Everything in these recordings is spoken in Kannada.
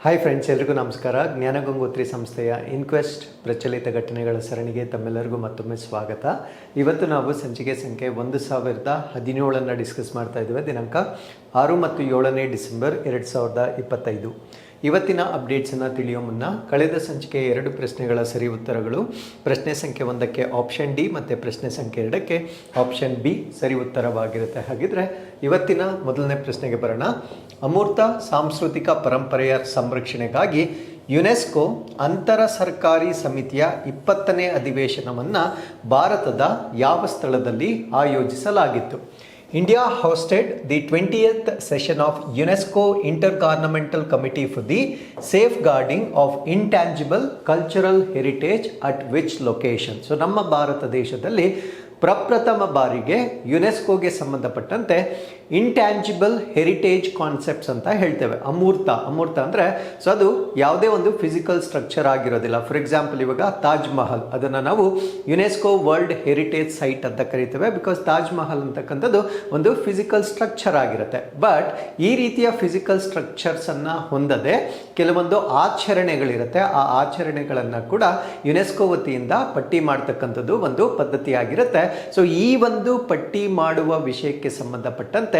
ಹಾಯ್ ಫ್ರೆಂಡ್ಸ್, ಎಲ್ರಿಗೂ ನಮಸ್ಕಾರ. ಜ್ಞಾನಗಂಗೋತ್ರಿ ಸಂಸ್ಥೆಯ ಇನ್ಕ್ವೆಸ್ಟ್ ಪ್ರಚಲಿತ ಘಟನೆಗಳ ಸರಣಿಗೆ ತಮ್ಮೆಲ್ಲರಿಗೂ ಮತ್ತೊಮ್ಮೆ ಸ್ವಾಗತ. ಇವತ್ತು ನಾವು ಸಂಚಿಕೆ ಸಂಖ್ಯೆ 1017 ಡಿಸ್ಕಸ್ ಮಾಡ್ತಾ ಇದ್ದೇವೆ. ದಿನಾಂಕ 6 ಮತ್ತು 7ನೇ ಡಿಸೆಂಬರ್ 2025. ಇವತ್ತಿನ ಅಪ್ಡೇಟ್ಸನ್ನು ತಿಳಿಯೋ ಮುನ್ನ ಕಳೆದ ಸಂಚಿಕೆ 2 ಪ್ರಶ್ನೆಗಳ ಸರಿ ಉತ್ತರಗಳು, ಪ್ರಶ್ನೆ ಸಂಖ್ಯೆ 1ಕ್ಕೆ ಆಪ್ಷನ್ ಡಿ ಮತ್ತು ಪ್ರಶ್ನೆ ಸಂಖ್ಯೆ 2ಕ್ಕೆ ಆಪ್ಷನ್ ಬಿ ಸರಿ ಉತ್ತರವಾಗಿರುತ್ತೆ. ಹಾಗಿದ್ರೆ ಇವತ್ತಿನ ಮೊದಲನೇ ಪ್ರಶ್ನೆಗೆ ಬರೋಣ. ಅಮೂರ್ತ ಸಾಂಸ್ಕೃತಿಕ ಪರಂಪರೆಯ ಸಂರಕ್ಷಣೆಗಾಗಿ ಯುನೆಸ್ಕೋ ಅಂತರ ಸರ್ಕಾರಿ ಸಮಿತಿಯ 20ನೇ ಅಧಿವೇಶನವನ್ನು ಭಾರತದ ಯಾವ ಸ್ಥಳದಲ್ಲಿ ಆಯೋಜಿಸಲಾಗಿತ್ತು? India hosted the 20th session of UNESCO Intergovernmental Committee for the Safeguarding of Intangible Cultural Heritage at which location? So ನಮ್ಮ ಭಾರತ ದೇಶದಲ್ಲಿ ಪ್ರಪ್ರಥಮ ಬಾರಿಗೆ ಯುನೆಸ್ಕೋಗೆ ಸಂಬಂಧಪಟ್ಟಂತೆ ಇಂಟ್ಯಾಂಜಿಬಲ್ ಹೆರಿಟೇಜ್ ಕಾನ್ಸೆಪ್ಟ್ಸ್ ಅಂತ ಹೇಳ್ತೇವೆ. ಅಮೂರ್ತ ಅಂದರೆ ಸೊ ಅದು ಯಾವುದೇ ಒಂದು ಫಿಸಿಕಲ್ ಸ್ಟ್ರಕ್ಚರ್ ಆಗಿರೋದಿಲ್ಲ. ಫಾರ್ ಎಕ್ಸಾಂಪಲ್, ಇವಾಗ ತಾಜ್ ಮಹಲ್, ಅದನ್ನು ನಾವು ಯುನೆಸ್ಕೋ ವರ್ಲ್ಡ್ ಹೆರಿಟೇಜ್ ಸೈಟ್ ಅಂತ ಕರಿತೇವೆ. ಬಿಕಾಸ್ ತಾಜ್ ಮಹಲ್ ಅಂತಕ್ಕಂಥದ್ದು ಒಂದು ಫಿಸಿಕಲ್ ಸ್ಟ್ರಕ್ಚರ್ ಆಗಿರುತ್ತೆ. ಬಟ್ ಈ ರೀತಿಯ ಫಿಸಿಕಲ್ ಸ್ಟ್ರಕ್ಚರ್ಸನ್ನು ಹೊಂದದೆ ಕೆಲವೊಂದು ಆಚರಣೆಗಳಿರುತ್ತೆ. ಆ ಆಚರಣೆಗಳನ್ನು ಕೂಡ ಯುನೆಸ್ಕೋ ವತಿಯಿಂದ ಪಟ್ಟಿ ಮಾಡ್ತಕ್ಕಂಥದ್ದು ಒಂದು ಪದ್ಧತಿ ಆಗಿರುತ್ತೆ. ಸೊ ಈ ಒಂದು ಪಟ್ಟಿ ಮಾಡುವ ವಿಷಯಕ್ಕೆ ಸಂಬಂಧಪಟ್ಟಂತೆ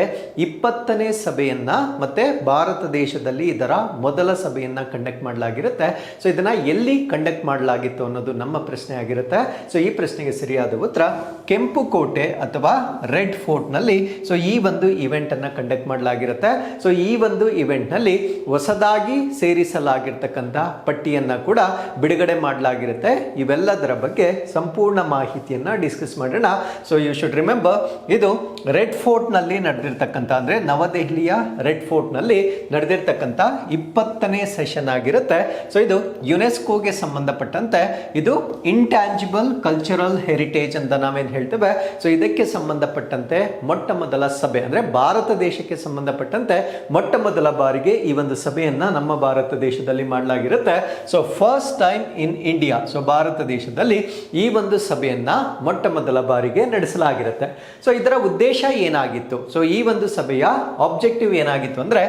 20ನೇ ಸಭೆಯನ್ನ ಮತ್ತೆ ಭಾರತ ದೇಶದಲ್ಲಿ ಇದರ ಮೊದಲ ಸಭೆಯನ್ನ ಕಂಡಕ್ಟ್ ಮಾಡಲಾಗಿರುತ್ತೆ. ಸೊ ಇದನ್ನ ಎಲ್ಲಿ ಕಂಡಕ್ಟ್ ಮಾಡಲಾಗಿತ್ತು ಅನ್ನೋದು ನಮ್ಮ ಪ್ರಶ್ನೆ ಆಗಿರುತ್ತೆ. ಸೊ ಈ ಪ್ರಶ್ನೆಗೆ ಸರಿಯಾದ ಉತ್ತರ ಕೆಂಪು ಕೋಟೆ ಅಥವಾ ರೆಡ್ ಫೋರ್ಟ್ ನಲ್ಲಿ ಸೊ ಈ ಒಂದು ಇವೆಂಟ್ ಅನ್ನ ಕಂಡಕ್ಟ್ ಮಾಡಲಾಗಿರುತ್ತೆ. ಸೊ ಈ ಒಂದು ಇವೆಂಟ್ ನಲ್ಲಿ ಹೊಸದಾಗಿ ಸೇರಿಸಲಾಗಿರ್ತಕ್ಕಂಥ ಪಟ್ಟಿಯನ್ನ ಕೂಡ ಬಿಡುಗಡೆ ಮಾಡಲಾಗಿರುತ್ತೆ. ಇವೆಲ್ಲದರ ಬಗ್ಗೆ ಸಂಪೂರ್ಣ ಮಾಹಿತಿಯನ್ನ ಡಿಸ್ಕಸ್ ಮಾಡೋಣ. ಸೊ ಯು ಶುಡ್ ರಿಮೆಂಬರ್, ಇದು ರೆಡ್ ಫೋರ್ಟ್ ನಲ್ಲಿ ನಡೆದಿರ್ತಕ್ಕಂಥ, ಅಂದ್ರೆ ನವದೆಹಲಿಯ ರೆಡ್ ಫೋರ್ಟ್ ನಲ್ಲಿ ನಡೆದಿರ್ತಕ್ಕಂಥ 20ನೇ ಸೆಷನ್ ಆಗಿರುತ್ತೆ. ಸೊ ಇದು ಯುನೆಸ್ಕೋಗೆ ಸಂಬಂಧಪಟ್ಟಂತೆ ಇದು ಇಂಟ್ಯಾಂಜಿಬಲ್ ಕಲ್ಚರಲ್ ಹೆರಿಟೇಜ್ ಅಂತ ನಾವೇನು ಹೇಳ್ತೇವೆ. ಸೊ ಇದಕ್ಕೆ ಸಂಬಂಧಪಟ್ಟಂತೆ ಮೊಟ್ಟ ಮೊದಲ ಸಭೆ, ಅಂದ್ರೆ ಭಾರತ ದೇಶಕ್ಕೆ ಸಂಬಂಧಪಟ್ಟಂತೆ ಮೊಟ್ಟ ಮೊದಲ ಬಾರಿಗೆ ಈ ಒಂದು ಸಭೆಯನ್ನ ನಮ್ಮ ಭಾರತ ದೇಶದಲ್ಲಿ ಮಾಡಲಾಗಿರುತ್ತೆ. So first time in India, so Bharat ದೇಶದಲ್ಲಿ ಈ ಒಂದು ಸಭೆಯನ್ನ ಮೊಟ್ಟ ಮೊದಲ ಬಾರಿಗೆ ನಡೆಸಲಾಗಿರುತ್ತೆ. ಸೊ ಇದರ ಉದ್ದೇಶ ಏನಾಗಿತ್ತು? ಸೊ ಈ ಒಂದು ಸಭೆಯ ಆಬ್ಜೆಕ್ಟಿವ್ ಏನಾಗಿತ್ತು ಅಂದ್ರೆ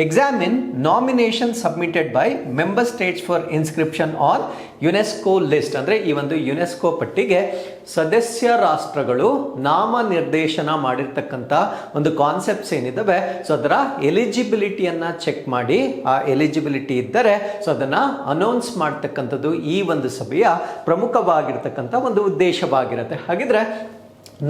examine nomination submitted by member States for inscription on UNESCO list. ಅಂದ್ರೆ ಈ ಒಂದು ಯುನೆಸ್ಕೋ ಪಟ್ಟಿಗೆ ಸದಸ್ಯ ರಾಷ್ಟ್ರಗಳು ನಾಮ ನಿರ್ದೇಶನ ಮಾಡಿರ್ತಕ್ಕಂಥ ಒಂದು ಕಾನ್ಸೆಪ್ಟ್ಸ್ ಏನಿದಾವೆ, ಸೊ ಅದರ ಎಲಿಜಿಬಿಲಿಟಿಯನ್ನ ಚೆಕ್ ಮಾಡಿ ಆ ಎಲಿಜಿಬಿಲಿಟಿ ಇದ್ದರೆ ಸೊ ಅದನ್ನ ಅನೌನ್ಸ್ ಮಾಡ್ತಕ್ಕಂಥದ್ದು ಈ ಒಂದು ಸಭೆಯ ಪ್ರಮುಖವಾಗಿರ್ತಕ್ಕಂಥ ಒಂದು ಉದ್ದೇಶವಾಗಿರುತ್ತೆ. ಹಾಗಿದ್ರೆ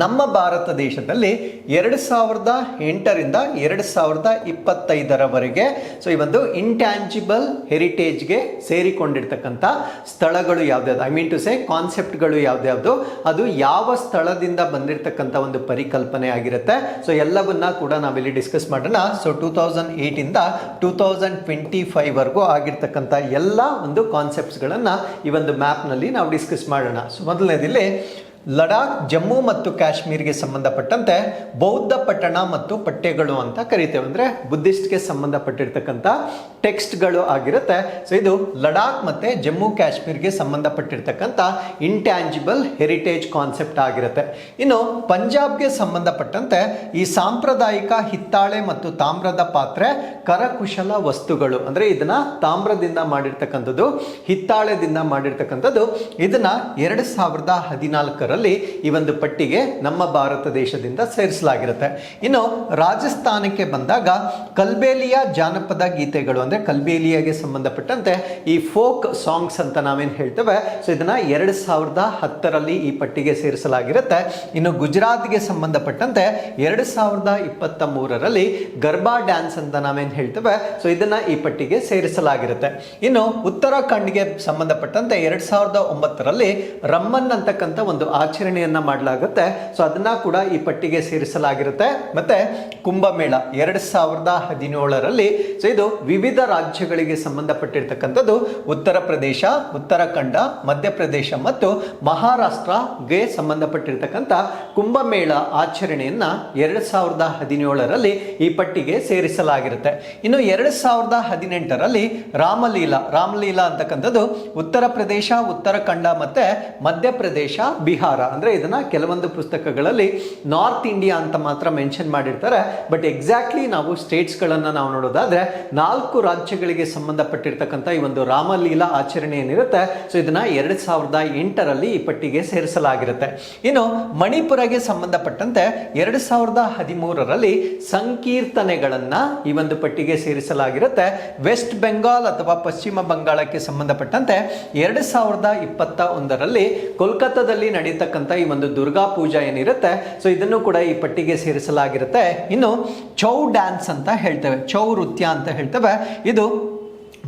ನಮ್ಮ ಭಾರತ ದೇಶದಲ್ಲಿ 2008ರಿಂದ 2025ರವರೆಗೆ ಸೊ ಈ ಒಂದು ಇಂಟ್ಯಾಂಜಿಬಲ್ ಹೆರಿಟೇಜ್ಗೆ ಸೇರಿಕೊಂಡಿರ್ತಕ್ಕಂಥ ಸ್ಥಳಗಳು ಯಾವ್ದಾವ್ದು, ಐ ಮೀನ್ ಟು ಸೇ ಕಾನ್ಸೆಪ್ಟ್ಗಳು ಯಾವ್ದಾವ್ದು, ಅದು ಯಾವ ಸ್ಥಳದಿಂದ ಬಂದಿರತಕ್ಕಂಥ ಒಂದು ಪರಿಕಲ್ಪನೆ ಆಗಿರುತ್ತೆ. ಸೊ ಎಲ್ಲವನ್ನ ಕೂಡ ನಾವಿಲ್ಲಿ ಡಿಸ್ಕಸ್ ಮಾಡೋಣ. ಸೊ 2008ಇಂದ 2025ವರೆಗೂ ಆಗಿರ್ತಕ್ಕಂಥ ಎಲ್ಲ ಒಂದು ಕಾನ್ಸೆಪ್ಟ್ಸ್ಗಳನ್ನು ಈ ಒಂದು ಮ್ಯಾಪ್ನಲ್ಲಿ ನಾವು ಡಿಸ್ಕಸ್ ಮಾಡೋಣ. ಸೊ ಮೊದಲನೇದಿಲ್ಲಿ ಲಡಾಖ್, ಜಮ್ಮು ಮತ್ತು ಕಾಶ್ಮೀರ್ಗೆ ಸಂಬಂಧಪಟ್ಟಂತೆ ಬೌದ್ಧ ಪಠಣ ಮತ್ತು ಪಠ್ಯಗಳು ಅಂತ ಕರಿತೇವೆ. ಅಂದ್ರೆ ಬುದ್ಧಿಸ್ಟ್ಗೆ ಸಂಬಂಧಪಟ್ಟಿರ್ತಕ್ಕಂಥ ಟೆಕ್ಸ್ಟ್ಗಳು ಆಗಿರುತ್ತೆ. ಸೊ ಇದು ಲಡಾಖ್ ಮತ್ತೆ ಜಮ್ಮು ಕಾಶ್ಮೀರ್ಗೆ ಸಂಬಂಧಪಟ್ಟಿರ್ತಕ್ಕಂಥ ಇಂಟ್ಯಾಂಜಿಬಲ್ ಹೆರಿಟೇಜ್ ಕಾನ್ಸೆಪ್ಟ್ ಆಗಿರುತ್ತೆ. ಇನ್ನು ಪಂಜಾಬ್ಗೆ ಸಂಬಂಧಪಟ್ಟಂತೆ ಈ ಸಾಂಪ್ರದಾಯಿಕ ಹಿತ್ತಾಳೆ ಮತ್ತು ತಾಮ್ರದ ಪಾತ್ರೆ, ಕರಕುಶಲ ವಸ್ತುಗಳು, ಅಂದ್ರೆ ಇದನ್ನ ತಾಮ್ರದಿಂದ ಮಾಡಿರ್ತಕ್ಕಂಥದ್ದು, ಹಿತ್ತಾಳೆದಿಂದ ಮಾಡಿರ್ತಕ್ಕಂಥದ್ದು, ಇದನ್ನ 2014 ಈ ಒಂದು ಪಟ್ಟಿಗೆ ನಮ್ಮ ಭಾರತ ದೇಶದಿಂದ ಸೇರಿಸಲಾಗಿರುತ್ತೆ. ಇನ್ನು ರಾಜಸ್ಥಾನಕ್ಕೆ ಬಂದಾಗ ಕಲ್ಬೇಲಿಯಾ ಜಾನಪದ ಗೀತೆಗಳು, ಅಂದ್ರೆ ಕಲ್ಬೇಲಿಯಾಗೆ ಸಂಬಂಧಪಟ್ಟಂತೆ ಈ ಫೋಕ್ ಸಾಂಗ್ಸ್ ಅಂತ ನಾವೇನು ಹೇಳ್ತೇವೆ, ಸೊ ಇದನ್ನ 2010ರಲ್ಲಿ ಈ ಪಟ್ಟಿಗೆ ಸೇರಿಸಲಾಗಿರುತ್ತೆ. ಇನ್ನು ಗುಜರಾತ್ಗೆ ಸಂಬಂಧಪಟ್ಟಂತೆ 2023ರಲ್ಲಿ ಗರ್ಬಾ ಡ್ಯಾನ್ಸ್ ಅಂತ ನಾವೇನು ಹೇಳ್ತೇವೆ, ಸೊ ಇದನ್ನ ಈ ಪಟ್ಟಿಗೆ ಸೇರಿಸಲಾಗಿರುತ್ತೆ. ಇನ್ನು ಉತ್ತರಾಖಂಡ್ಗೆ ಸಂಬಂಧಪಟ್ಟಂತೆ 2009ರಲ್ಲಿ ರಮ್ಮನ್ ಅಂತಕ್ಕಂಥ ಒಂದು ಆಚರಣೆಯನ್ನ ಮಾಡಲಾಗುತ್ತೆ. ಸೊ ಅದನ್ನ ಕೂಡ ಈ ಪಟ್ಟಿಗೆ ಸೇರಿಸಲಾಗಿರುತ್ತೆ. ಮತ್ತೆ ಕುಂಭಮೇಳ 2017ರಲ್ಲಿ ಸೊ ಇದು ವಿವಿಧ ರಾಜ್ಯಗಳಿಗೆ ಸಂಬಂಧಪಟ್ಟಿರ್ತಕ್ಕಂಥದ್ದು. ಉತ್ತರ ಪ್ರದೇಶ, ಉತ್ತರಾಖಂಡ, ಮಧ್ಯಪ್ರದೇಶ ಮತ್ತು ಮಹಾರಾಷ್ಟ್ರಗೆ ಸಂಬಂಧಪಟ್ಟಿರ್ತಕ್ಕಂಥ ಕುಂಭಮೇಳ ಆಚರಣೆಯನ್ನ 2017ರಲ್ಲಿ ಈ ಪಟ್ಟಿಗೆ ಸೇರಿಸಲಾಗಿರುತ್ತೆ. ಇನ್ನು 2018ರಲ್ಲಿ ರಾಮಲೀಲಾ ಅಂತಕ್ಕಂಥದ್ದು ಉತ್ತರ ಪ್ರದೇಶ, ಉತ್ತರಾಖಂಡ ಮತ್ತೆ ಮಧ್ಯಪ್ರದೇಶ, ಬಿಹಾರ್ ಬಿಹಾರ ಅಂದರೆ ಇದನ್ನ ಕೆಲವೊಂದು ಪುಸ್ತಕಗಳಲ್ಲಿ ನಾರ್ತ್ ಇಂಡಿಯಾ ಅಂತ ಮಾತ್ರ ಮೆನ್ಷನ್ ಮಾಡಿರ್ತಾರೆ. ಬಟ್ ಎಕ್ಸಾಕ್ಟ್ಲಿ ನಾವು ಸ್ಟೇಟ್ಸ್ಗಳನ್ನು ನಾವು ನೋಡೋದಾದ್ರೆ 4 ರಾಜ್ಯಗಳಿಗೆ ಸಂಬಂಧಪಟ್ಟಿರ್ತಕ್ಕಂಥ ಈ ಒಂದು ರಾಮಲೀಲಾ ಆಚರಣೆ ಏನಿರುತ್ತೆ, ಸೊ ಇದನ್ನ 2008ರಲ್ಲಿ ಈ ಪಟ್ಟಿಗೆ ಸೇರಿಸಲಾಗಿರುತ್ತೆ. ಇನ್ನು ಮಣಿಪುರಗೆ ಸಂಬಂಧಪಟ್ಟಂತೆ 2013ರಲ್ಲಿ ಸಂಕೀರ್ತನೆಗಳನ್ನ ಈ ಒಂದು ಪಟ್ಟಿಗೆ ಸೇರಿಸಲಾಗಿರುತ್ತೆ. ವೆಸ್ಟ್ ಬೆಂಗಾಲ್ ಅಥವಾ ಪಶ್ಚಿಮ ಬಂಗಾಳಕ್ಕೆ ಸಂಬಂಧಪಟ್ಟಂತೆ 2021ರಲ್ಲಿ ಕೋಲ್ಕತ್ತಾದಲ್ಲಿ ನಡೀತಕ್ಕಂಥ ಈ ಒಂದು ದುರ್ಗಾ ಪೂಜಾ ಏನಿರುತ್ತೆ, ಸೊ ಇದನ್ನು ಕೂಡ ಈ ಪಟ್ಟಿಗೆ ಸೇರಿಸಲಾಗಿರುತ್ತೆ. ಇನ್ನು ಚೌ ಡ್ಯಾನ್ಸ್ ಅಂತ ಹೇಳ್ತೇವೆ, ಚೌ ನೃತ್ಯ ಅಂತ ಹೇಳ್ತೇವೆ. ಇದು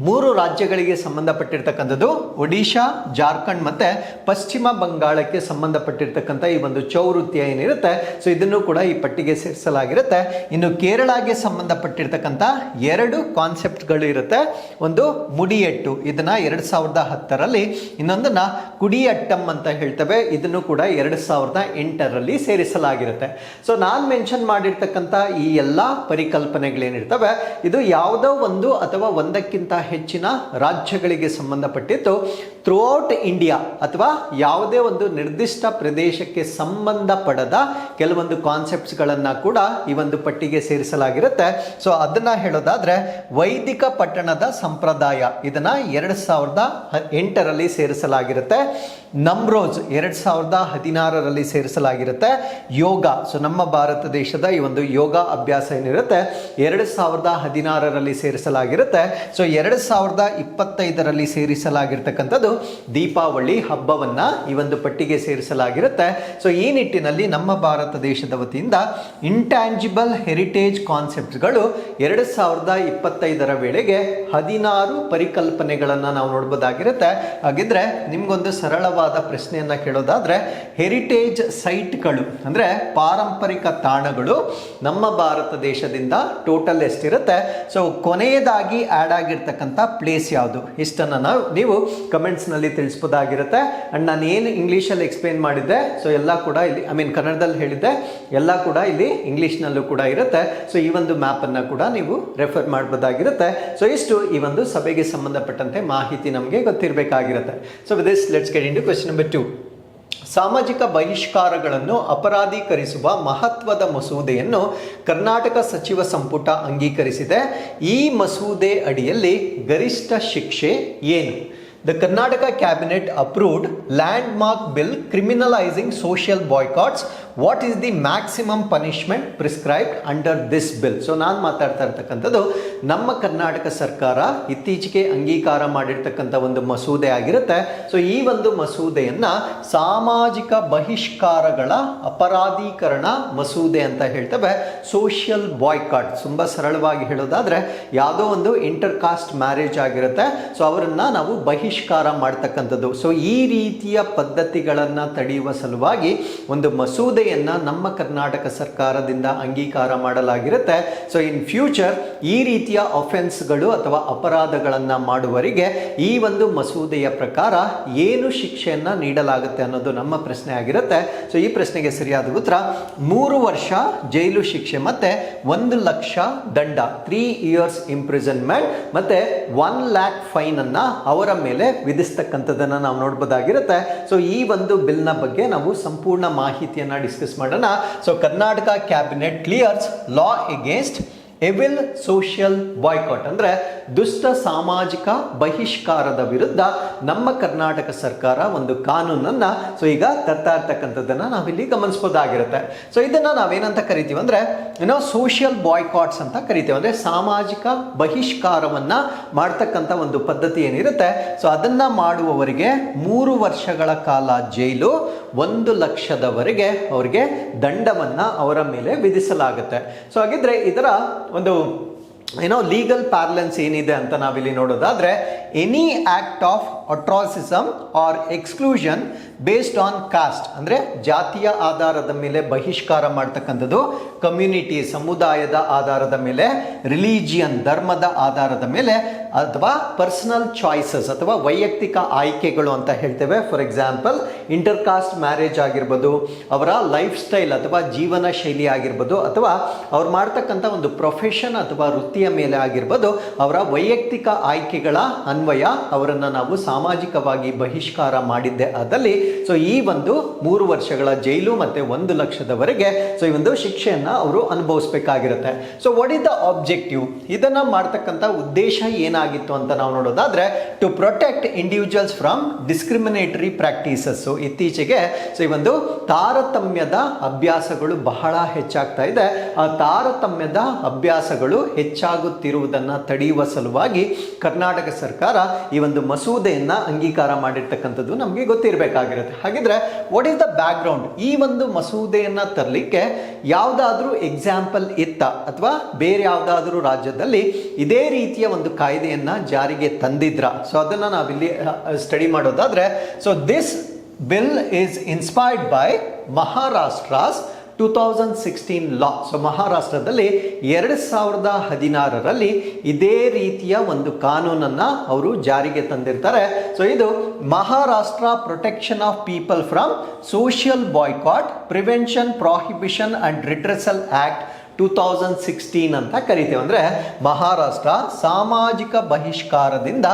3 ರಾಜ್ಯಗಳಿಗೆ ಸಂಬಂಧಪಟ್ಟಿರ್ತಕ್ಕಂಥದ್ದು, ಒಡಿಶಾ, ಜಾರ್ಖಂಡ್ ಮತ್ತೆ ಪಶ್ಚಿಮ ಬಂಗಾಳಕ್ಕೆ ಸಂಬಂಧಪಟ್ಟಿರ್ತಕ್ಕಂಥ ಈ ಒಂದು ಚೌ ನೃತ್ಯ ಏನಿರುತ್ತೆ, ಸೊ ಇದನ್ನು ಕೂಡ ಈ ಪಟ್ಟಿಗೆ ಸೇರಿಸಲಾಗಿರುತ್ತೆ. ಇನ್ನು ಕೇರಳಗೆ ಸಂಬಂಧಪಟ್ಟಿರ್ತಕ್ಕಂಥ 2 ಕಾನ್ಸೆಪ್ಟ್ಗಳು ಇರುತ್ತೆ. ಒಂದು ಮುಡಿಯಟ್ಟು, ಇದನ್ನ 2010ರಲ್ಲಿ, ಇನ್ನೊಂದನ್ನ ಕುಡಿಯಟ್ಟಂ ಅಂತ ಹೇಳ್ತೇವೆ, ಇದನ್ನು ಕೂಡ 2008ರಲ್ಲಿ ಸೇರಿಸಲಾಗಿರುತ್ತೆ. ಸೊ ನಾನು ಮೆನ್ಷನ್ ಮಾಡಿರ್ತಕ್ಕಂಥ ಈ ಎಲ್ಲ ಪರಿಕಲ್ಪನೆಗಳೇನಿರ್ತವೆ, ಇದು ಯಾವುದೋ ಒಂದು ಅಥವಾ ಒಂದಕ್ಕಿಂತ ಹೆಚ್ಚಿನ ರಾಜ್ಯಗಳಿಗೆ ಸಂಬಂಧಪಟ್ಟಿದ್ದು ಥ್ರೂಔಟ್ ಇಂಡಿಯಾ ಅಥವಾ ಯಾವುದೇ ಒಂದು ನಿರ್ದಿಷ್ಟ ಪ್ರದೇಶಕ್ಕೆ ಸಂಬಂಧಪಡದ ಕೆಲವೊಂದು ಕಾನ್ಸೆಪ್ಟ್ಸ್ಗಳನ್ನು ಕೂಡ ಈ ಒಂದು ಪಟ್ಟಿಗೆ ಸೇರಿಸಲಾಗಿರುತ್ತೆ. ಸೊ ಅದನ್ನ ಹೇಳೋದಾದ್ರೆ ವೈದಿಕ ಪಟ್ಟಣದ ಸಂಪ್ರದಾಯ, ಇದನ್ನ 2008ರಲ್ಲಿ ಸೇರಿಸಲಾಗಿರುತ್ತೆ. ನಮ್ರೋಜ್ 2016ರಲ್ಲಿ ಸೇರಿಸಲಾಗಿರುತ್ತೆ. ಯೋಗ, ಸೊ ನಮ್ಮ ಭಾರತ ದೇಶದ ಈ ಒಂದು ಯೋಗ ಅಭ್ಯಾಸ ಏನಿರುತ್ತೆ 2016ರಲ್ಲಿ ಸೇರಿಸಲಾಗಿರುತ್ತೆ. ಸೊ 2025ರಲ್ಲಿ ಸೇರಿಸಲಾಗಿರ್ತಕ್ಕಂಥದ್ದು ದೀಪಾವಳಿ ಹಬ್ಬವನ್ನ ಈ ಒಂದು ಪಟ್ಟಿಗೆ ಸೇರಿಸಲಾಗಿರುತ್ತೆ. ಸೊ ಈ ನಿಟ್ಟಿನಲ್ಲಿ ನಮ್ಮ ಭಾರತ ದೇಶದ ವತಿಯಿಂದ ಇಂಟ್ಯಾಂಜಿಬಲ್ ಹೆರಿಟೇಜ್ ಕಾನ್ಸೆಪ್ಟ್ಗಳು 2025ರ ವೇಳೆಗೆ 16 ಪರಿಕಲ್ಪನೆಗಳನ್ನು ನಾವು ನೋಡ್ಬೋದಾಗಿರುತ್ತೆ. ಹಾಗಿದ್ರೆ ನಿಮ್ಗೊಂದು ಸರಳವಾದ ಪ್ರಶ್ನೆಯನ್ನ ಕೇಳೋದಾದ್ರೆ, ಹೆರಿಟೇಜ್ ಸೈಟ್ಗಳು ಅಂದ್ರೆ ಪಾರಂಪರಿಕ ತಾಣಗಳು ನಮ್ಮ ಭಾರತ ದೇಶದಿಂದ ಟೋಟಲ್ ಎಷ್ಟಿರುತ್ತೆ, ಸೊ ಕೊನೆಯದಾಗಿ ಆಡ್ ಆಗಿರ್ತಕ್ಕಂಥ ಪ್ಲೇಸ್ ಯಾವುದು, ಇಷ್ಟನ್ನು ನೀವು ಕಮೆಂಟ್ಸ್ ನಲ್ಲಿ ತಿಳಿಸಬಹುದಾಗಿರುತ್ತೆ. ಅಂಡ್ ನಾನು ಏನು ಇಂಗ್ಲಿಷಲ್ಲಿ ಎಕ್ಸ್ಪ್ಲೇನ್ ಮಾಡಿದ್ದೆ, ಸೊ ಎಲ್ಲ ಕೂಡ ಇಲ್ಲಿ ಕನ್ನಡದಲ್ಲಿ ಹೇಳಿದ್ದೆ, ಎಲ್ಲ ಕೂಡ ಇಲ್ಲಿ ಇಂಗ್ಲಿಷ್ನಲ್ಲೂ ಕೂಡ ಇರುತ್ತೆ. ಸೊ ಈ ಒಂದು ಮ್ಯಾಪ್ ಅನ್ನ ಕೂಡ ನೀವು ರೆಫರ್ ಮಾಡಬಹುದಾಗಿರುತ್ತೆ. ಸೊ ಇಷ್ಟು ಈ ಒಂದು ಸಭೆಗೆ ಸಂಬಂಧಪಟ್ಟಂತೆ ಮಾಹಿತಿ ನಮಗೆ ಗೊತ್ತಿರಬೇಕಾಗಿರುತ್ತೆ. So with this let's get into question number 2. ಸಾಮಾಜಿಕ ಬಹಿಷ್ಕಾರಗಳನ್ನು ಅಪರಾಧೀಕರಿಸುವ ಮಹತ್ವದ ಮಸೂದೆಯನ್ನು ಕರ್ನಾಟಕ ಸಚಿವ ಸಂಪುಟ ಅಂಗೀಕರಿಸಿದೆ. ಈ ಮಸೂದೆ ಅಡಿಯಲ್ಲಿ ಗರಿಷ್ಠ ಶಿಕ್ಷೆ ಏನು? The Karnataka cabinet approved landmark bill criminalizing social boycotts. What is the maximum punishment prescribed under this bill? So ನಾನು ಮಾತಾಡ್ತಾ ಇರ್ತಕ್ಕಂಥದ್ದು ನಮ್ಮ ಕರ್ನಾಟಕ ಸರ್ಕಾರ ಇತ್ತೀಚೆಗೆ ಅಂಗೀಕಾರ ಮಾಡಿರ್ತಕ್ಕಂಥ ಒಂದು ಮಸೂದೆ ಆಗಿರುತ್ತೆ. ಸೊ ಈ ಒಂದು ಮಸೂದೆಯನ್ನ ಸಾಮಾಜಿಕ ಬಹಿಷ್ಕಾರಗಳ ಅಪರಾಧೀಕರಣ ಮಸೂದೆ ಅಂತ ಹೇಳ್ತೇವೆ. ಸೋಷಿಯಲ್ ಬಾಯ್ಕಾಟ್, ತುಂಬಾ ಸರಳವಾಗಿ ಹೇಳೋದಾದ್ರೆ ಯಾವುದೋ ಒಂದು ಇಂಟರ್ ಕಾಸ್ಟ್ ಮ್ಯಾರೇಜ್ ಆಗಿರುತ್ತೆ, ಸೊ ಅವರನ್ನ ನಾವು ಬಹಿಷ್ಕಾರ ಮಾಡ್ತಕ್ಕಂಥದ್ದು. ಸೊ ಈ ರೀತಿಯ ಪದ್ಧತಿಗಳನ್ನ ತಡೆಯುವ ಸಲುವಾಗಿ ಒಂದು ಮಸೂದೆಯನ್ನ ನಮ್ಮ ಕರ್ನಾಟಕ ಸರ್ಕಾರದಿಂದ ಅಂಗೀಕಾರ ಮಾಡಲಾಗಿರುತ್ತೆ. ಸೊ ಇನ್ ಫ್ಯೂಚರ್ ಈ ರೀತಿಯ ಅಫೆನ್ಸ್ಗಳು ಅಥವಾ ಅಪರಾಧಗಳನ್ನ ಮಾಡುವವರಿಗೆ ಈ ಒಂದು ಮಸೂದೆಯ ಪ್ರಕಾರ ಏನು ಶಿಕ್ಷೆಯನ್ನ ನೀಡಲಾಗುತ್ತೆ ಅನ್ನೋದು ನಮ್ಮ ಪ್ರಶ್ನೆ ಆಗಿರುತ್ತೆ. ಸೊ ಈ ಪ್ರಶ್ನೆಗೆ ಸರಿಯಾದ ಉತ್ತರ 3 ವರ್ಷ ಜೈಲು ಶಿಕ್ಷೆ ಮತ್ತೆ 1 ಲಕ್ಷ ದಂಡ, 3 years ಇಂಪ್ರಿಸನ್ಮೆಂಟ್ ಮತ್ತೆ 1 lakh ಫೈನ್ ಅನ್ನ ಅವರ ಮೇಲೆ ವಿಧಿಸ್ತಕ್ಕಂಥದ್ದನ್ನ ನಾವು ನೋಡಬಹುದಾಗಿರುತ್ತೆ. ಸೊ ಈ ಒಂದು ಬಿಲ್ ನ ಬಗ್ಗೆ ನಾವು ಸಂಪೂರ್ಣ ಮಾಹಿತಿಯನ್ನ ಡಿಸ್ಕಸ್ ಮಾಡೋಣ. ಸೊ ಕರ್ನಾಟಕ ಕ್ಯಾಬಿನೆಟ್ ಕ್ಲಿಯರ್ಸ್ ಲಾ ಅಗೇನ್ಸ್ಟ್ ಎವಿಲ್ ಸೋಷಿಯಲ್ ಬಾಯ್ಕಾಟ್ ಅಂದ್ರೆ ದುಷ್ಟ ಸಾಮಾಜಿಕ ಬಹಿಷ್ಕಾರದ ವಿರುದ್ಧ ನಮ್ಮ ಕರ್ನಾಟಕ ಸರ್ಕಾರ ಒಂದು ಕಾನೂನನ್ನ ಸೊ ಈಗ ತರ್ತಾ ಇರ್ತಕ್ಕಂಥದ್ದನ್ನ ನಾವಿಲ್ಲಿ ಗಮನಿಸಬಹುದಾಗಿರುತ್ತೆ. ಸೊ ಇದನ್ನ ನಾವೇನಂತ ಕರಿತೀವಿ ಅಂದ್ರೆ ಸೋಷಿಯಲ್ ಬಾಯ್ಕಾಟ್ಸ್ ಅಂತ ಕರಿತೀವಿ. ಅಂದ್ರೆ ಸಾಮಾಜಿಕ ಬಹಿಷ್ಕಾರವನ್ನ ಮಾಡ್ತಕ್ಕಂಥ ಒಂದು ಪದ್ಧತಿ ಏನಿರುತ್ತೆ, ಸೊ ಅದನ್ನ ಮಾಡುವವರಿಗೆ 3 ವರ್ಷಗಳ ಕಾಲ ಜೈಲು, 1 ಲಕ್ಷದವರೆಗೆ ಅವರಿಗೆ ದಂಡವನ್ನ ಅವರ ಮೇಲೆ ವಿಧಿಸಲಾಗುತ್ತೆ. ಸೊ ಹಾಗಿದ್ರೆ ಇದರ ಒಂದು ಲೀಗಲ್ ಪ್ಯಾರಲೆನ್ಸ್ ಏನಿದೆ ಅಂತ ನಾವಿಲ್ಲಿ ನೋಡೋದಾದ್ರೆ, any act of ostracism or exclusion based on caste ಅಂದ್ರೆ ಜಾತಿಯ ಆಧಾರದ ಮೇಲೆ ಬಹಿಷ್ಕಾರ ಮಾಡ್ತಕ್ಕಂಥದ್ದು, ಕಮ್ಯುನಿಟಿ ಸಮುದಾಯದ ಆಧಾರದ ಮೇಲೆ, ರಿಲಿಜಿಯನ್ ಧರ್ಮದ ಆಧಾರದ ಮೇಲೆ, ಅಥವಾ ಪರ್ಸನಲ್ ಚಾಯ್ಸಸ್ ಅಥವಾ ವೈಯಕ್ತಿಕ ಆಯ್ಕೆಗಳು ಅಂತ ಹೇಳ್ತೇವೆ. For example inter caste marriage ಆಗಿರ್ಬೋದು, ಅವರ ಲೈಫ್ ಸ್ಟೈಲ್ ಅಥವಾ ಜೀವನ ಶೈಲಿ ಆಗಿರ್ಬೋದು, ಅಥವಾ ಅವ್ರು ಮಾಡ್ತಕ್ಕಂಥ ಒಂದು ಪ್ರೊಫೆಷನ್ ಅಥವಾ ವೃತ್ತಿಯ ಮೇಲೆ ಆಗಿರ್ಬೋದು, ಅವರ ವೈಯಕ್ತಿಕ ಆಯ್ಕೆಗಳ ಅನ್ವಯ ಅವರನ್ನು ನಾವು ಸಾಮಾಜಿಕವಾಗಿ ಬಹಿಷ್ಕಾರ ಮಾಡಿದ್ದೆ ಆದಲ್ಲಿ ಸೊ ಈ ಒಂದು 3 ವರ್ಷಗಳ ಜೈಲು ಮತ್ತೆ 1 ಲಕ್ಷದವರೆಗೆ ಸೊ ಈ ಒಂದು ಶಿಕ್ಷೆಯನ್ನ ಅವರು ಅನುಭವಿಸಬೇಕಾಗಿರುತ್ತೆ. So what is the objective? ಇದನ್ನ ಮಾಡ್ತಕ್ಕಂಥ ಉದ್ದೇಶ ಏನಾಗಿತ್ತು ಅಂತ ನಾವು ನೋಡೋದಾದ್ರೆ, to protect individuals from discriminatory practices. ಇತ್ತೀಚೆಗೆ ಸೊ ಈ ಒಂದು ತಾರತಮ್ಯದ ಅಭ್ಯಾಸಗಳು ಬಹಳ ಹೆಚ್ಚಾಗ್ತಾ ಇದೆ. ಆ ತಾರತಮ್ಯದ ಅಭ್ಯಾಸಗಳು ಹೆಚ್ಚಾಗುತ್ತಿರುವುದನ್ನ ತಡೆಯುವ ಸಲುವಾಗಿ ಕರ್ನಾಟಕ ಸರ್ಕಾರ ಈ ಒಂದು ಮಸೂದೆಯನ್ನ ಅಂಗೀಕಾರ ಮಾಡಿರ್ತಕ್ಕಂಥದ್ದು ನಮಗೆ ಗೊತ್ತಿರಬೇಕಾಗಿರುತ್ತೆ. ಹಾಗಿದ್ರೆ what is the back ground? ಈ ಒಂದು ಮಸೂದೆಯನ್ನ ತರಲಿಕ್ಕೆ ಯಾವುದಾದ್ರೂ ಎಕ್ಸಾಂಪಲ್ ಇತ್ತ ಅಥವಾ ಬೇರೆ ಯಾವುದಾದ್ರೂ ರಾಜ್ಯದಲ್ಲಿ ಇದೇ ರೀತಿಯ ಒಂದು ಕಾಯ್ದೆಯನ್ನ ಜಾರಿಗೆ ತಂದಿದ್ರ? ಸೊ ಅದನ್ನ ನಾವಿಲ್ಲಿ ಸ್ಟಡಿ ಮಾಡೋದಾದ್ರೆ, so this bill is inspired by Maharashtra's 2016 law. So ಮಹಾರಾಷ್ಟ್ರದಲ್ಲಿ 2016ರಲ್ಲಿ ಇದೇ ರೀತಿಯ ಒಂದು ಕಾನೂನನ್ನ ಅವರು ಜಾರಿಗೆ ತಂದಿರ್ತಾರೆ. ಸೊ ಇದು Maharashtra protection of people from social boycott, prevention, prohibition and redressal act 2016 ಅಂತ ಕರಿತೇವೆ. ಅಂದ್ರೆ ಮಹಾರಾಷ್ಟ್ರ ಸಾಮಾಜಿಕ ಬಹಿಷ್ಕಾರದಿಂದ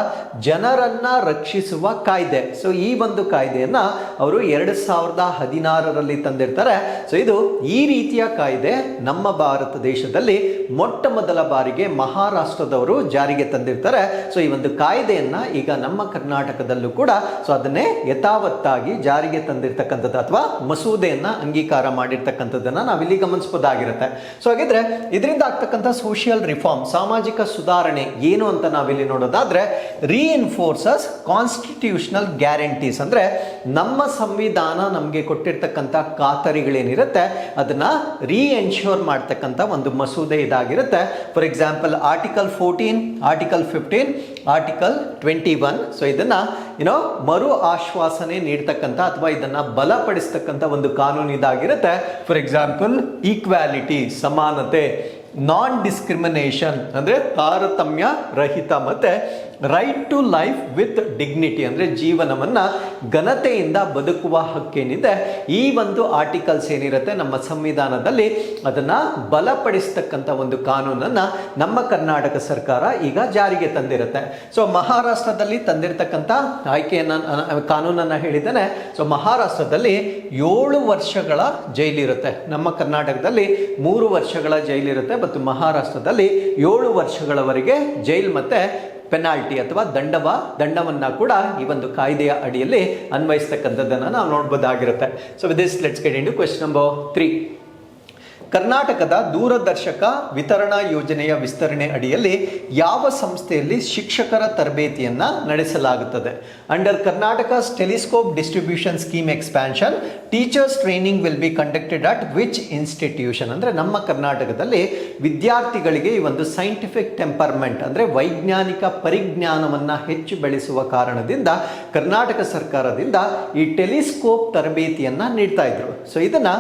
ಜನರನ್ನ ರಕ್ಷಿಸುವ ಕಾಯ್ದೆ. ಸೊ ಈ ಒಂದು ಕಾಯ್ದೆಯನ್ನ ಅವರು 2016ರಲ್ಲಿ ತಂದಿರ್ತಾರೆ. ಸೊ ಇದು ಈ ರೀತಿಯ ಕಾಯ್ದೆ ನಮ್ಮ ಭಾರತ ದೇಶದಲ್ಲಿ ಮೊಟ್ಟ ಮೊದಲ ಬಾರಿಗೆ ಮಹಾರಾಷ್ಟ್ರದವರು ಜಾರಿಗೆ ತಂದಿರ್ತಾರೆ. ಸೊ ಈ ಒಂದು ಕಾಯ್ದೆಯನ್ನ ಈಗ ನಮ್ಮ ಕರ್ನಾಟಕದಲ್ಲೂ ಕೂಡ ಸೊ ಅದನ್ನೇ ಯಥಾವತ್ತಾಗಿ ಜಾರಿಗೆ ತಂದಿರ್ತಕ್ಕಂಥದ್ದು ಅಥವಾ ಮಸೂದೆಯನ್ನ ಅಂಗೀಕಾರ ಮಾಡಿರ್ತಕ್ಕಂಥದ್ದನ್ನ ನಾವಿಲ್ಲಿ ಗಮನಿಸಬಹುದಾಗಿರುತ್ತೆ. ಸೊ ಹಾಗಿದ್ರೆ ಇದರಿಂದ ಆಗ್ತಕ್ಕಂಥ ಸೋಷಿಯಲ್ ರಿಫಾರ್ಮ್, ಸಾಮಾಜಿಕ ಸುಧಾರಣೆ ಏನು ಅಂತ ನಾವಿಲ್ಲಿ ನೋಡೋದಾದ್ರೆ, ರೀಎನ್ಫೋರ್ಸಸ್ ಕಾನ್ಸ್ಟಿಟ್ಯೂಷನಲ್ ಗ್ಯಾರಂಟೀಸ್. ಅಂದ್ರೆ ನಮ್ಮ ಸಂವಿಧಾನ ನಮಗೆ ಕೊಟ್ಟಿರ್ತಕ್ಕಂಥ ಖಾತರಿಗಳೇನಿರುತ್ತೆ ಅದನ್ನ ರೀಎನ್ಶ್ಯೂರ್ ಮಾಡ್ತಕ್ಕಂಥ ಒಂದು ಮಸೂದೆ ಇದಾಗಿರುತ್ತೆ. For example article 14, article 15, article 21. So ಇದನ್ನ ಮರು ಆಶ್ವಾಸನೆ ನೀಡ್ತಕ್ಕಂಥ ಅಥವಾ ಇದನ್ನ ಬಲಪಡಿಸ್ತಕ್ಕಂಥ ಒಂದು ಕಾನೂನು ಇದಾಗಿರುತ್ತೆ. ಫಾರ್ ಎಕ್ಸಾಂಪಲ್ ಈಕ್ವಾಲಿಟಿ, ಸಮಾನತೆ, ನಾನ್ ಡಿಸ್ಕ್ರಿಮಿನೇಷನ್ ಅಂದ್ರೆ ತಾರತಮ್ಯ ರಹಿತ, ಮತ್ತೆ right to life with dignity ಅಂದ್ರೆ ಜೀವನವನ್ನ ಘನತೆಯಿಂದ ಬದುಕುವ ಹಕ್ಕೇನಿದೆ. ಈ ಒಂದು ಆರ್ಟಿಕಲ್ಸ್ ಏನಿರುತ್ತೆ ನಮ್ಮ ಸಂವಿಧಾನದಲ್ಲಿ ಅದನ್ನ ಬಲಪಡಿಸ್ತಕ್ಕಂಥ ಒಂದು ಕಾನೂನನ್ನ ನಮ್ಮ ಕರ್ನಾಟಕ ಸರ್ಕಾರ ಈಗ ಜಾರಿಗೆ ತಂದಿರುತ್ತೆ. ಸೊ ಮಹಾರಾಷ್ಟ್ರದಲ್ಲಿ ತಂದಿರತಕ್ಕಂಥ ಕಾನೂನನ್ನ ಹೇಳಿದ್ದೇನೆ. ಸೊ ಮಹಾರಾಷ್ಟ್ರದಲ್ಲಿ 7 ವರ್ಷಗಳ ಜೈಲಿರುತ್ತೆ. ನಮ್ಮ ಕರ್ನಾಟಕದಲ್ಲಿ 3 ವರ್ಷಗಳ ಜೈಲಿರುತ್ತೆ, ಮತ್ತು ಮಹಾರಾಷ್ಟ್ರದಲ್ಲಿ 7 ವರ್ಷಗಳವರೆಗೆ ಜೈಲ್ ಮತ್ತೆ ಪೆನಾಲ್ಟಿ ಅಥವಾ ದಂಡವನ್ನ ಕೂಡ ಈ ಒಂದು ಕಾಯ್ದೆಯ ಅಡಿಯಲ್ಲಿ ಅನ್ವಯಿಸ್ತಕ್ಕಂಥದ್ದನ್ನು ನಾವು ನೋಡಬಹುದಾಗಿರುತ್ತೆ. So with this let's get into question number 3. ಕರ್ನಾಟಕದ ದೂರದರ್ಶಕ ವಿತರಣಾ ಯೋಜನೆಯ ವಿಸ್ತರಣೆ ಅಡಿಯಲ್ಲಿ ಯಾವ ಸಂಸ್ಥೆಯಲ್ಲಿ ಶಿಕ್ಷಕರ ತರಬೇತಿಯನ್ನ ನಡೆಸಲಾಗುತ್ತದೆ? Under Karnataka's telescope distribution scheme expansion, teachers training will be conducted at which institution? ಅಂದ್ರೆ ನಮ್ಮ ಕರ್ನಾಟಕದಲ್ಲಿ ವಿದ್ಯಾರ್ಥಿಗಳಿಗೆ ಈ ಒಂದು ಸೈಂಟಿಫಿಕ್ ಟೆಂಪರ್ಮೆಂಟ್ ಅಂದ್ರೆ ವೈಜ್ಞಾನಿಕ ಪರಿಜ್ಞಾನವನ್ನ ಹೆಚ್ಚು ಬೆಳೆಸುವ ಕಾರಣದಿಂದ ಕರ್ನಾಟಕ ಸರ್ಕಾರದಿಂದ ಈ ಟೆಲಿಸ್ಕೋಪ್ ತರಬೇತಿಯನ್ನ ನೀಡ್ತಾ ಇದ್ರು. ಸೊ ಇದನ್ನ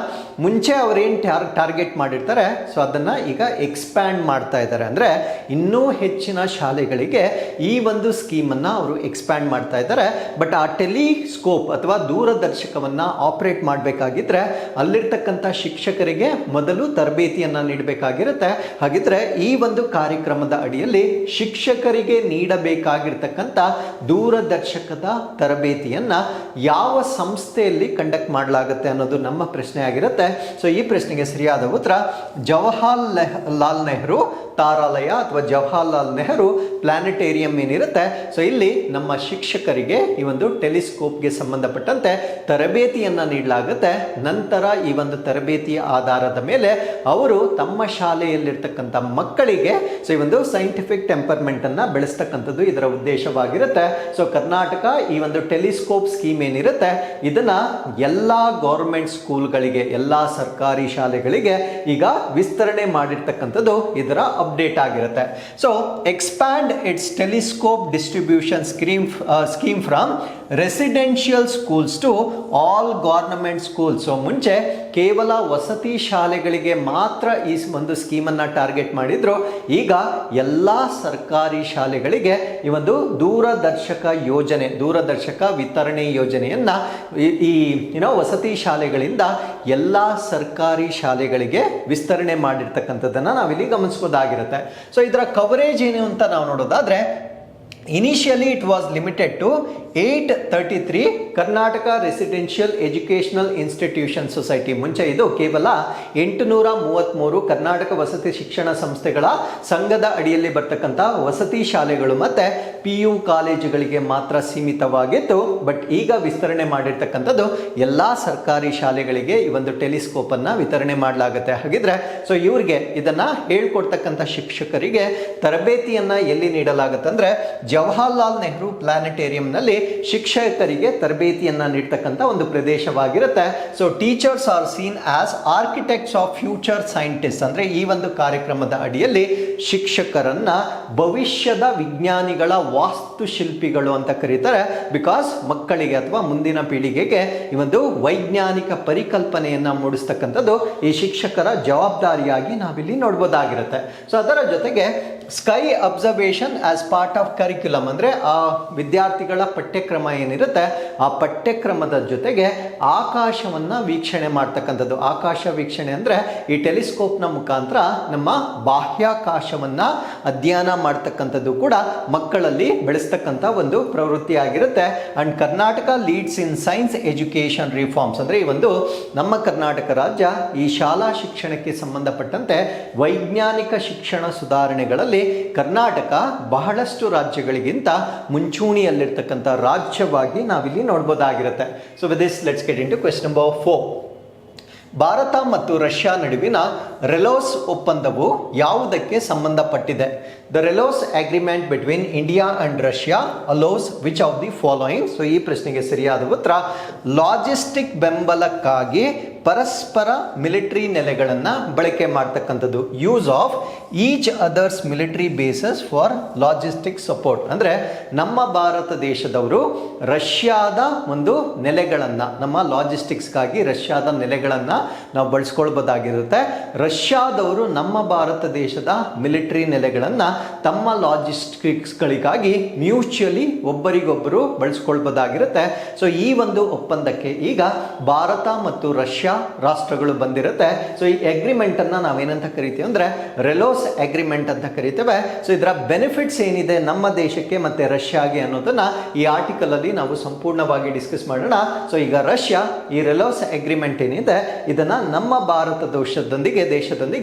ಮುಂಚೆ ಅವರೇನು ಟಾರ್ಗೆಟ್ ಮಾಡಿರ್ತಾರೆ, ಸೊ ಅದನ್ನ ಈಗ ಎಕ್ಸ್ಪ್ಯಾಂಡ್ ಮಾಡ್ತಾ ಇದ್ದಾರೆ. ಅಂದ್ರೆ ಇನ್ನೂ ಹೆಚ್ಚಿನ ಶಾಲೆಗಳಿಗೆ ಈ ಒಂದು ಸ್ಕೀಮ್ ಅನ್ನ ಅವರು ಎಕ್ಸ್ಪ್ಯಾಂಡ್ ಮಾಡ್ತಾ ಇದ್ದಾರೆ. ಬಟ್ ಆ ಟೆಲಿಸ್ಕೋಪ್ ಅಥವಾ ದೂರದರ್ಶಕವನ್ನ ಆಪರೇಟ್ ಮಾಡಬೇಕಾಗಿದ್ರೆ ಅಲ್ಲಿರ್ತಕ್ಕಂಥ ಶಿಕ್ಷಕರಿಗೆ ಮೊದಲು ತರಬೇತಿಯನ್ನ ನೀಡಬೇಕಾಗಿರುತ್ತೆ. ಹಾಗಿದ್ರೆ ಈ ಒಂದು ಕಾರ್ಯಕ್ರಮದ ಅಡಿಯಲ್ಲಿ ಶಿಕ್ಷಕರಿಗೆ ನೀಡಬೇಕಾಗಿರ್ತಕ್ಕಂಥ ದೂರದರ್ಶಕದ ತರಬೇತಿಯನ್ನ ಯಾವ ಸಂಸ್ಥೆಯಲ್ಲಿ ಕಂಡಕ್ಟ್ ಮಾಡಲಾಗುತ್ತೆ ಅನ್ನೋದು ನಮ್ಮ ಪ್ರಶ್ನೆ ಆಗಿರುತ್ತೆ. ಸೊ ಈ ಪ್ರಶ್ನೆಗೆ ಸರಿಯಾದ ಉತ್ತರ ಜವಾಹರ್ಲಾಲ್ ನೆಹರು ತಾರಾಲಯ ಅಥವಾ ಜವಾಹರ್ಲಾಲ್ ನೆಹರು ಪ್ಲಾನೆಟೇರಿಯಂ ಏನಿರುತ್ತೆ. ಸೊ ಇಲ್ಲಿ ನಮ್ಮ ಶಿಕ್ಷಕರಿಗೆ ಈ ಒಂದು ಟೆಲಿಸ್ಕೋಪ್ಗೆ ಸಂಬಂಧಪಟ್ಟಂತೆ ತರಬೇತಿಯನ್ನ ನೀಡಲಾಗುತ್ತೆ. ನಂತರ ಈ ಒಂದು ತರಬೇತಿಯ ಆಧಾರದ ಮೇಲೆ ಅವರು ತಮ್ಮ ಶಾಲೆಯಲ್ಲಿರ್ತಕ್ಕಂಥ ಮಕ್ಕಳಿಗೆ ಸೊ ಈ ಒಂದು ಸೈಂಟಿಫಿಕ್ ಟೆಂಪರ್ಮೆಂಟ್ ಅನ್ನ ಬೆಳೆಸ್ತಕ್ಕಂಥದ್ದು ಇದರ ಉದ್ದೇಶವಾಗಿರುತ್ತೆ. ಸೊ ಕರ್ನಾಟಕ ಈ ಒಂದು ಟೆಲಿಸ್ಕೋಪ್ ಸ್ಕೀಮ್ ಏನಿರುತ್ತೆ ಇದನ್ನ ಎಲ್ಲಾ ಗೌರ್ಮೆಂಟ್ ಸ್ಕೂಲ್ಗಳಿಗೆ, ಎಲ್ಲಾ ಸರ್ಕಾರಿ ಶಾಲೆಗಳಿಗೆ ಈಗ ವಿಸ್ತರಣೆ ಮಾಡಿರ್ತಕ್ಕಂಥದ್ದು ಇದರ ಅಪ್ಡೇಟ್ ಆಗಿರುತ್ತೆ. So expand its telescope distribution scheme from residential schools to all government schools. So ಮುಂಚೆ ಕೇವಲ ವಸತಿ ಶಾಲೆಗಳಿಗೆ ಮಾತ್ರ ಈ ಒಂದು ಸ್ಕೀಮನ್ನು ಟಾರ್ಗೆಟ್ ಮಾಡಿದ್ರು. ಈಗ ಎಲ್ಲ ಸರ್ಕಾರಿ ಶಾಲೆಗಳಿಗೆ ಈ ಒಂದು ದೂರದರ್ಶಕ ಯೋಜನೆ, ದೂರದರ್ಶಕ ವಿತರಣೆ ಯೋಜನೆಯನ್ನ ಈ ವಸತಿ ಶಾಲೆಗಳಿಂದ ಎಲ್ಲ ಸರ್ಕಾರಿ ಶಾಲೆಗಳಿಗೆ ವಿಸ್ತರಣೆ ಮಾಡಿರ್ತಕ್ಕಂಥದ್ದನ್ನು ನಾವಿಲ್ಲಿ ಗಮನಿಸಬಹುದಾಗಿರುತ್ತೆ. ಸೊ ಇದರ ಕವರೇಜ್ ಏನು ಅಂತ ನಾವು ನೋಡೋದಾದ್ರೆ Initially, it was limited to 833 Karnataka residential educational institution society. ಮುಂಚೆ ಇದು ಕೇವಲ 833 ಕರ್ನಾಟಕ ವಸತಿ ಶಿಕ್ಷಣ ಸಂಸ್ಥೆಗಳ ಸಂಘದ ಅಡಿಯಲ್ಲಿ ಬರ್ತಕ್ಕಂಥ ವಸತಿ ಶಾಲೆಗಳು ಮತ್ತು PU ಕಾಲೇಜುಗಳಿಗೆ ಮಾತ್ರ ಸೀಮಿತವಾಗಿತ್ತು. ಬಟ್ ಈಗ ವಿಸ್ತರಣೆ ಮಾಡಿರ್ತಕ್ಕಂಥದ್ದು ಎಲ್ಲ ಸರ್ಕಾರಿ ಶಾಲೆಗಳಿಗೆ ಈ ಒಂದು ಟೆಲಿಸ್ಕೋಪನ್ನು ವಿತರಣೆ ಮಾಡಲಾಗುತ್ತೆ. ಹಾಗಿದ್ರೆ ಸೊ ಇವ್ರಿಗೆ ಇದನ್ನು ಹೇಳ್ಕೊಡ್ತಕ್ಕಂಥ ಶಿಕ್ಷಕರಿಗೆ ತರಬೇತಿಯನ್ನು ಎಲ್ಲಿ ನೀಡಲಾಗುತ್ತೆ ಅಂದರೆ ಜವಾಹರ್ಲಾಲ್ ನೆಹರು ಪ್ಲಾನೆಟೇರಿಯಂನಲ್ಲಿ ಶಿಕ್ಷಕರಿಗೆ ತರಬೇತಿಯನ್ನ ನೀಡ್ತಕ್ಕಂಥ ಒಂದು ಪ್ರದೇಶವಾಗಿರುತ್ತೆ. So teachers are seen as architects of future scientist, ಅಂದ್ರೆ ಈ ಒಂದು ಕಾರ್ಯಕ್ರಮದ ಅಡಿಯಲ್ಲಿ ಶಿಕ್ಷಕರನ್ನ ಭವಿಷ್ಯದ ವಿಜ್ಞಾನಿಗಳ ವಾಸ್ತುಶಿಲ್ಪಿಗಳು ಅಂತ ಕರೀತಾರೆ. ಬಿಕಾಸ್ ಮಕ್ಕಳಿಗೆ ಅಥವಾ ಮುಂದಿನ ಪೀಳಿಗೆಗೆ ಈ ಒಂದು ವೈಜ್ಞಾನಿಕ ಪರಿಕಲ್ಪನೆಯನ್ನ ಮೂಡಿಸ್ತಕ್ಕಂಥದ್ದು ಈ ಶಿಕ್ಷಕರ ಜವಾಬ್ದಾರಿಯಾಗಿ ನಾವಿಲ್ಲಿ ನೋಡ್ಬೋದಾಗಿರುತ್ತೆ. ಸೊ ಅದರ ಜೊತೆಗೆ sky observation as part of curriculum, ಅಂದರೆ ಆ ವಿದ್ಯಾರ್ಥಿಗಳ ಪಠ್ಯಕ್ರಮ ಏನಿರುತ್ತೆ ಆ ಪಠ್ಯಕ್ರಮದ ಜೊತೆಗೆ ಆಕಾಶವನ್ನು ವೀಕ್ಷಣೆ ಮಾಡ್ತಕ್ಕಂಥದ್ದು. ಆಕಾಶ ವೀಕ್ಷಣೆ ಅಂದರೆ ಈ ಟೆಲಿಸ್ಕೋಪ್ನ ಮುಖಾಂತರ ನಮ್ಮ ಬಾಹ್ಯಾಕಾಶವನ್ನು ಅಧ್ಯಯನ ಮಾಡ್ತಕ್ಕಂಥದ್ದು ಕೂಡ ಮಕ್ಕಳಲ್ಲಿ ಬೆಳೆಸ್ತಕ್ಕಂಥ ಒಂದು ಪ್ರವೃತ್ತಿ ಆಗಿರುತ್ತೆ. And Karnataka leads in science education reforms, ಅಂದರೆ ಈ ಒಂದು ನಮ್ಮ ಕರ್ನಾಟಕ ರಾಜ್ಯ ಈ ಶಾಲಾ ಶಿಕ್ಷಣಕ್ಕೆ ಸಂಬಂಧಪಟ್ಟಂತೆ ವೈಜ್ಞಾನಿಕ ಶಿಕ್ಷಣ ಸುಧಾರಣೆಗಳಲ್ಲಿ ಕರ್ನಾಟಕ ಬಹಳಷ್ಟು ರಾಜ್ಯಗಳಿಗಿಂತ ಮುಂಚೂಣಿಯಲ್ಲಿರ್ತಕ್ಕಂಥ ರಾಜ್ಯವಾಗಿ ನಾವಿಲ್ಲಿ ನೋಡ್ಬೋದಾಗಿರುತ್ತೆ. So with this let's get into question number 4. ಭಾರತ ಮತ್ತು ರಷ್ಯಾ ನಡುವಿನ ರೆಲೋಸ್ ಒಪ್ಪಂದವು ಯಾವುದಕ್ಕೆ ಸಂಬಂಧಪಟ್ಟಿದೆ? The RELOS agreement between India and Russia allows which of the following? So ಈ ಪ್ರಶ್ನೆಗೆ ಸರಿಯಾದ ಉತ್ತರ ಲಾಜಿಸ್ಟಿಕ್ ಬೆಂಬಲಕ್ಕಾಗಿ ಪರಸ್ಪರ ಮಿಲಿಟರಿ ನೆಲೆಗಳನ್ನು ಬಳಕೆ ಮಾಡ್ತಕ್ಕಂಥದ್ದು. Use of each others military basis for logistic support, ಅಂದರೆ ನಮ್ಮ ಭಾರತ ದೇಶದವರು ರಷ್ಯಾದ ಒಂದು ನೆಲೆಗಳನ್ನು, ನಮ್ಮ ಲಾಜಿಸ್ಟಿಕ್ಸ್ಗಾಗಿ ರಷ್ಯಾದ ನೆಲೆಗಳನ್ನು ನಾವು ಬಳಸ್ಕೊಳ್ಬೋದಾಗಿರುತ್ತೆ. ರಷ್ಯಾದವರು ನಮ್ಮ ಭಾರತ ದೇಶದ ಮಿಲಿಟರಿ ನೆಲೆಗಳನ್ನು ತಮ್ಮ ಲಾಜಿಸ್ಟಿಕ್ಸ್ಗಳಿಗಾಗಿ ಮ್ಯೂಚುಯಲಿ ಒಬ್ಬರಿಗೊಬ್ಬರು ಬಳಸ್ಕೊಳ್ಬೋದಾಗಿರುತ್ತೆ. ಸೊ ಈ ಒಂದು ಒಪ್ಪಂದಕ್ಕೆ ಈಗ ಭಾರತ ಮತ್ತು ರಷ್ಯಾ ರಾಷ್ಟ್ರಗಳು ಬಂದಿರುತ್ತೆ. ಸೊ ಈ ಅಗ್ರಿಮೆಂಟ್ ಅನ್ನ ನಾವೇನಂತ ಕರಿತೀವಿ ಅಂದ್ರೆ ರೆಲೋಸ್ ಅಗ್ರಿಮೆಂಟ್ ಅಂತ ಕರಿತೇವೆ. ಸೊ ಇದರ ಬೆನಿಫಿಟ್ಸ್ ಏನಿದೆ ನಮ್ಮ ದೇಶಕ್ಕೆ ಮತ್ತೆ ರಷ್ಯಾಗೆ ಅನ್ನೋದನ್ನ ಈ ಆರ್ಟಿಕಲ್ ಅಲ್ಲಿ ನಾವು ಸಂಪೂರ್ಣವಾಗಿ ಡಿಸ್ಕಸ್ ಮಾಡೋಣ. ಸೊ ಈಗ ರಷ್ಯಾ ಈ ರೆಲೋಸ್ ಅಗ್ರಿಮೆಂಟ್ ಏನಿದೆ ಇದನ್ನ ನಮ್ಮ ಭಾರತ ದೇಶದೊಂದಿಗೆ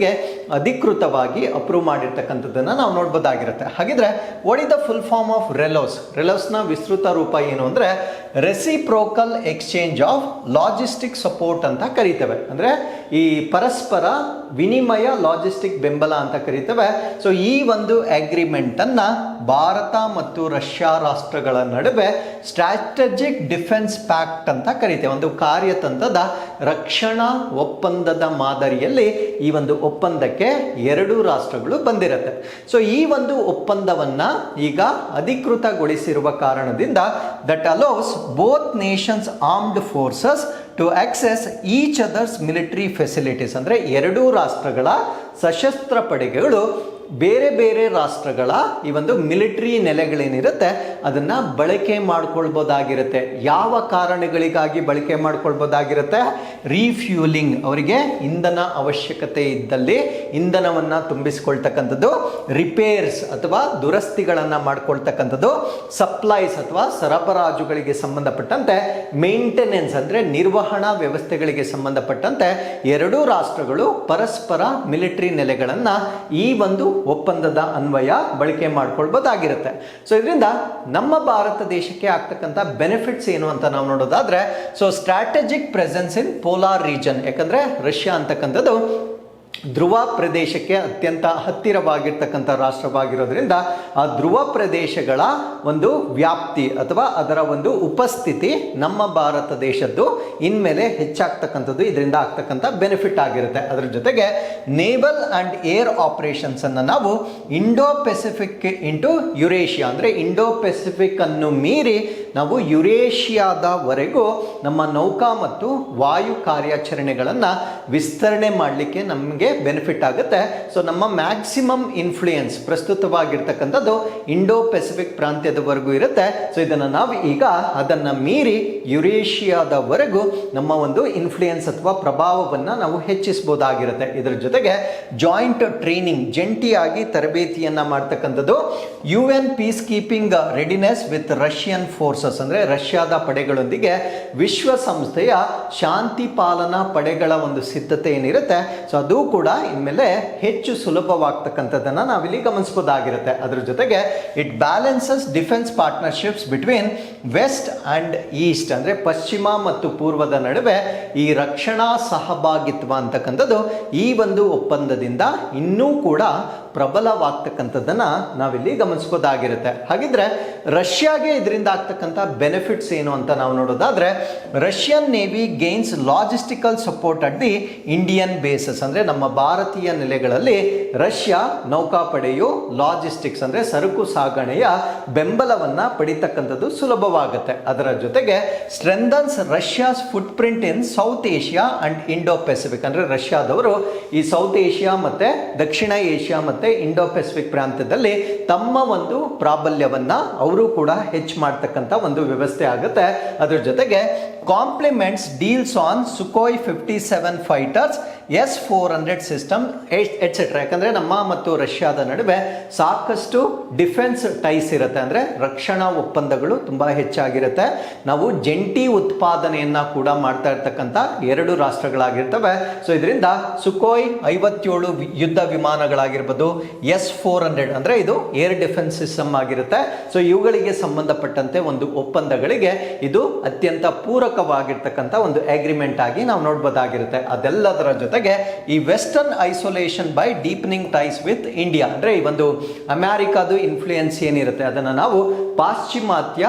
ಅಧಿಕೃತವಾಗಿ ಅಪ್ರೂವ್ ಮಾಡಿರ್ತಕ್ಕಂಥದ್ದನ್ನ ನಾವು ನೋಡ್ಬೋದಾಗಿರುತ್ತೆ. ಹಾಗಿದ್ರೆ what is the full form of RELOS? ರೆಲೋಸ್ನ ವಿಸ್ತೃತ ರೂಪ ಏನು ಅಂದ್ರೆ reciprocal exchange of logistic support ಅಂತ ಕರೀತೇವೆ. ಅಂದ್ರೆ ಈ ಪರಸ್ಪರ ವಿನಿಮಯ ಲಾಜಿಸ್ಟಿಕ್ ಬೆಂಬಲ ಅಂತ ಕರೀತೇವೆ. ಸೊ ಈ ಒಂದು ಅಗ್ರಿಮೆಂಟ್ ಅನ್ನ ಭಾರತ ಮತ್ತು ರಷ್ಯಾ ರಾಷ್ಟ್ರಗಳ ನಡುವೆ ಸ್ಟ್ರಾಟಜಿಕ್ ಡಿಫೆನ್ಸ್ ಪ್ಯಾಕ್ಟ್ ಅಂತ ಕರೀತೇವೆ. ಒಂದು ಕಾರ್ಯತಂತ್ರದ ರಕ್ಷಣಾ ಒಪ್ಪಂದದ ಮಾದರಿಯಲ್ಲಿ ಈ ಒಂದು ಒಪ್ಪಂದಕ್ಕೆ ಎರಡು ರಾಷ್ಟ್ರಗಳು ಬಂದಿರುತ್ತೆ. ಸೊ ಈ ಒಂದು ಒಪ್ಪಂದವನ್ನ ಈಗ ಅಧಿಕೃತಗೊಳಿಸಿರುವ ಕಾರಣದಿಂದ that allows both nations armed forces to access each others military facilities, ಅಂದರೆ ಎರಡೂ ರಾಷ್ಟ್ರಗಳ ಸಶಸ್ತ್ರ ಪಡೆಗಳು ಬೇರೆ ಬೇರೆ ರಾಷ್ಟ್ರಗಳ ಈ ಒಂದು ಮಿಲಿಟರಿ ನೆಲೆಗಳೇನಿರುತ್ತೆ ಅದನ್ನ ಬಳಕೆ ಮಾಡ್ಕೊಳ್ಬೋದಾಗಿರುತ್ತೆ. ಯಾವ ಕಾರಣಗಳಿಗಾಗಿ ಬಳಕೆ ಮಾಡ್ಕೊಳ್ಬೋದಾಗಿರುತ್ತೆ? ರೀಫ್ಯೂಲಿಂಗ್, ಅವರಿಗೆ ಇಂಧನ ಅವಶ್ಯಕತೆ ಇದ್ದಲ್ಲಿ ಇಂಧನವನ್ನ ತುಂಬಿಸಿಕೊಳ್ತಕ್ಕಂಥದ್ದು, ರಿಪೇರ್ಸ್ ಅಥವಾ ದುರಸ್ತಿಗಳನ್ನ ಮಾಡ್ಕೊಳ್ತಕ್ಕಂಥದ್ದು, ಸಪ್ಲೈಸ್ ಅಥವಾ ಸರಬರಾಜುಗಳಿಗೆ ಸಂಬಂಧಪಟ್ಟಂತೆ ಮೇಂಟೆನೆನ್ಸ್ ಅಂದ್ರೆ ನಿರ್ವಹಣಾ ವ್ಯವಸ್ಥೆಗಳಿಗೆ ಸಂಬಂಧಪಟ್ಟಂತೆ ಎರಡೂ ರಾಷ್ಟ್ರಗಳು ಪರಸ್ಪರ ಮಿಲಿಟರಿ ನೆಲೆಗಳನ್ನ ಈ ಒಂದು ಒಪ್ಪಂದದ ಅನ್ವಯ ಬಳಕೆ ಮಾಡ್ಕೊಳ್ಬೋದಾಗಿರುತ್ತೆ. ಸೊ ಇದರಿಂದ ನಮ್ಮ ಭಾರತ ದೇಶಕ್ಕೆ ಆಗ್ತಕ್ಕಂಥ ಬೆನಿಫಿಟ್ಸ್ ಏನು ಅಂತ ನಾವು ನೋಡೋದಾದ್ರೆ, ಸೊ ಸ್ಟ್ರಾಟಜಿಕ್ ಪ್ರೆಸೆನ್ಸ್ ಇನ್ ಪೋಲಾರ್ ರೀಜನ್, ಯಾಕಂದ್ರೆ ರಷ್ಯಾ ಅಂತಕ್ಕಂಥದ್ದು ಧ್ರುವ ಪ್ರದೇಶಕ್ಕೆ ಅತ್ಯಂತ ಹತ್ತಿರವಾಗಿರ್ತಕ್ಕಂಥ ರಾಷ್ಟ್ರವಾಗಿರೋದ್ರಿಂದ ಆ ಧ್ರುವ ಪ್ರದೇಶಗಳ ಒಂದು ವ್ಯಾಪ್ತಿ ಅಥವಾ ಅದರ ಒಂದು ಉಪಸ್ಥಿತಿ ನಮ್ಮ ಭಾರತ ದೇಶದ್ದು ಇನ್ಮೇಲೆ ಹೆಚ್ಚಾಗ್ತಕ್ಕಂಥದ್ದು ಇದರಿಂದ ಆಗ್ತಕ್ಕಂಥ ಬೆನಿಫಿಟ್ ಆಗಿರುತ್ತೆ. ಅದರ ಜೊತೆಗೆ ನೇವಲ್ ಅಂಡ್ ಏರ್ ಆಪರೇಷನ್ಸ್ ಅನ್ನು ನಾವು ಇಂಡೋ ಪೆಸಿಫಿಕ್ ಇಂಟು ಯುರೇಷಿಯಾ, ಅಂದರೆ ಇಂಡೋ ಪೆಸಿಫಿಕ್ ಅನ್ನು ಮೀರಿ ನಾವು ಯುರೇಷಿಯಾದವರೆಗೂ ನಮ್ಮ ನೌಕಾ ಮತ್ತು ವಾಯು ಕಾರ್ಯಾಚರಣೆಗಳನ್ನು ವಿಸ್ತರಣೆ ಮಾಡಲಿಕ್ಕೆ ನಮಗೆ ಬೆನಿಫಿಟ್ ಆಗುತ್ತೆ. ಸೊ ನಮ್ಮ ಮ್ಯಾಕ್ಸಿಮಮ್ ಇನ್ಫ್ಲೂಯೆನ್ಸ್ ಪ್ರಸ್ತುತವಾಗಿರ್ತಕ್ಕಂಥದ್ದು ಇಂಡೋ ಪೆಸಿಫಿಕ್ ಪ್ರಾಂತ್ಯದವರೆಗೂ ಇರುತ್ತೆ. ಸೊ ಇದನ್ನು ನಾವು ಈಗ ಅದನ್ನು ಮೀರಿ ಯುರೇಷಿಯಾದವರೆಗೂ ನಮ್ಮ ಒಂದು ಇನ್ಫ್ಲೂಯೆನ್ಸ್ ಅಥವಾ ಪ್ರಭಾವವನ್ನು ನಾವು ಹೆಚ್ಚಿಸಬಹುದಾಗಿರುತ್ತೆ. ಇದರ ಜೊತೆಗೆ ಜಾಯಿಂಟ್ ಟ್ರೈನಿಂಗ್, ಜಂಟಿಯಾಗಿ ತರಬೇತಿಯನ್ನು ಮಾಡ್ತಕ್ಕಂಥದ್ದು, UN piece keeping readiness with Russian forces, ಅಂದರೆ ರಷ್ಯಾದ ಪಡೆಗಳೊಂದಿಗೆ ವಿಶ್ವಸಂಸ್ಥೆಯ ಶಾಂತಿ ಪಾಲನಾ ಪಡೆಗಳ ಒಂದು ಸಿದ್ಧತೆ ಏನಿರುತ್ತೆ, ಸೊ ಅದು ಕೂಡ ಇನ್ಮೇಲೆ ಹೆಚ್ಚು ಸುಲಭವಾಗ್ತಕ್ಕಂಥದ್ದನ್ನು ನಾವಿಲ್ಲಿ ಗಮನಿಸಬಹುದಾಗಿರುತ್ತೆ. ಅದರ ಜೊತೆಗೆ it balances defence partnerships between west and east, ಅಂದರೆ ಪಶ್ಚಿಮ ಮತ್ತು ಪೂರ್ವದ ನಡುವೆ ಈ ರಕ್ಷಣಾ ಸಹಭಾಗಿತ್ವ ಅಂತಕ್ಕಂಥದ್ದು ಈ ಒಂದು ಒಪ್ಪಂದದಿಂದ ಇನ್ನೂ ಕೂಡ ಪ್ರಬಲವಾಗ್ತಕ್ಕಂಥದ್ದನ್ನು ನಾವಿಲ್ಲಿ ಗಮನಿಸಬಹುದಾಗಿರುತ್ತೆ. ಹಾಗಿದ್ರೆ ರಷ್ಯಾಗೆ ಇದರಿಂದ ಆಗ್ತಕ್ಕಂಥ ಬೆನಿಫಿಟ್ಸ್ ಏನು ಅಂತ ನಾವು ನೋಡೋದಾದ್ರೆ, Russian navy gains logistical support at the Indian basis, ಅಂದರೆ ನಮ್ಮ ಭಾರತೀಯ ನೆಲೆಗಳಲ್ಲಿ ರಷ್ಯಾ ನೌಕಾಪಡೆಯು ಲಾಜಿಸ್ಟಿಕ್ಸ್ ಅಂದರೆ ಸರಕು ಸಾಗಣೆಯ ಬೆಂಬಲವನ್ನು ಪಡಿತಕ್ಕಂಥದ್ದು ಸುಲಭವಾಗುತ್ತೆ. ಅದರ ಜೊತೆಗೆ strengthens Russia's footprint in South Asia and Indo Pacific, ಅಂದರೆ ರಷ್ಯಾದವರು ಈ ಸೌತ್ ಏಷ್ಯಾ ಮತ್ತೆ ದಕ್ಷಿಣ ಏಷ್ಯಾ ಮತ್ತೆ ಇಂಡೋ ಪೆಸಿಫಿಕ್ ಪ್ರಾಂತ್ಯದಲ್ಲಿ ತಮ್ಮ ಒಂದು ಪ್ರಾಬಲ್ಯವನ್ನ ಅವರು ಕೂಡ ಹೆಚ್ಚು ಮಾಡ್ತಕ್ಕಂಥ ಒಂದು ವ್ಯವಸ್ಥೆ ಆಗುತ್ತೆ. ಅದರ ಜೊತೆಗೆ compliments deals on Sukhoi 57 fighters, S-400 system et cetera. ಯಾಕಂದರೆ ನಮ್ಮ ಮತ್ತು ರಷ್ಯಾದ ನಡುವೆ ಸಾಕಷ್ಟು ಡಿಫೆನ್ಸ್ ಟೈಸ್ ಇರುತ್ತೆ, ಅಂದರೆ ರಕ್ಷಣಾ ಒಪ್ಪಂದಗಳು ತುಂಬ ಹೆಚ್ಚಾಗಿರುತ್ತೆ. ನಾವು ಜಂಟಿ ಉತ್ಪಾದನೆಯನ್ನು ಕೂಡ ಮಾಡ್ತಾ ಇರ್ತಕ್ಕಂಥ ಎರಡು ರಾಷ್ಟ್ರಗಳಾಗಿರ್ತವೆ. ಸೊ ಇದರಿಂದ ಸುಕೋಯ್ 57 ಯುದ್ಧ ವಿಮಾನಗಳಾಗಿರ್ಬೋದು, S-400 ಅಂದರೆ ಇದು ಏರ್ ಡಿಫೆನ್ಸ್ ಸಿಸ್ಟಮ್ ಆಗಿರುತ್ತೆ. ಸೊ ಇವುಗಳಿಗೆ ಸಂಬಂಧಪಟ್ಟಂತೆ ಒಂದು ಒಪ್ಪಂದಗಳಿಗೆ ಇದು ಅತ್ಯಂತ ಪೂರಕವಾಗಿರ್ತಕ್ಕಂಥ ಒಂದು ಅಗ್ರಿಮೆಂಟ್ ಆಗಿ ನಾವು ನೋಡ್ಬೋದಾಗಿರುತ್ತೆ. ಅದೆಲ್ಲದರ ಜೊತೆ ಈ western isolation by deepening ties with India, ಅಂದ್ರೆ ಈ ಒಂದು ಅಮೆರಿಕಾದು ಇನ್ಫ್ಲೂಯೆನ್ಸ್ ಏನಿರುತ್ತೆ ಅದನ್ನು ನಾವು ಪಾಶ್ಚಿಮಾತ್ಯ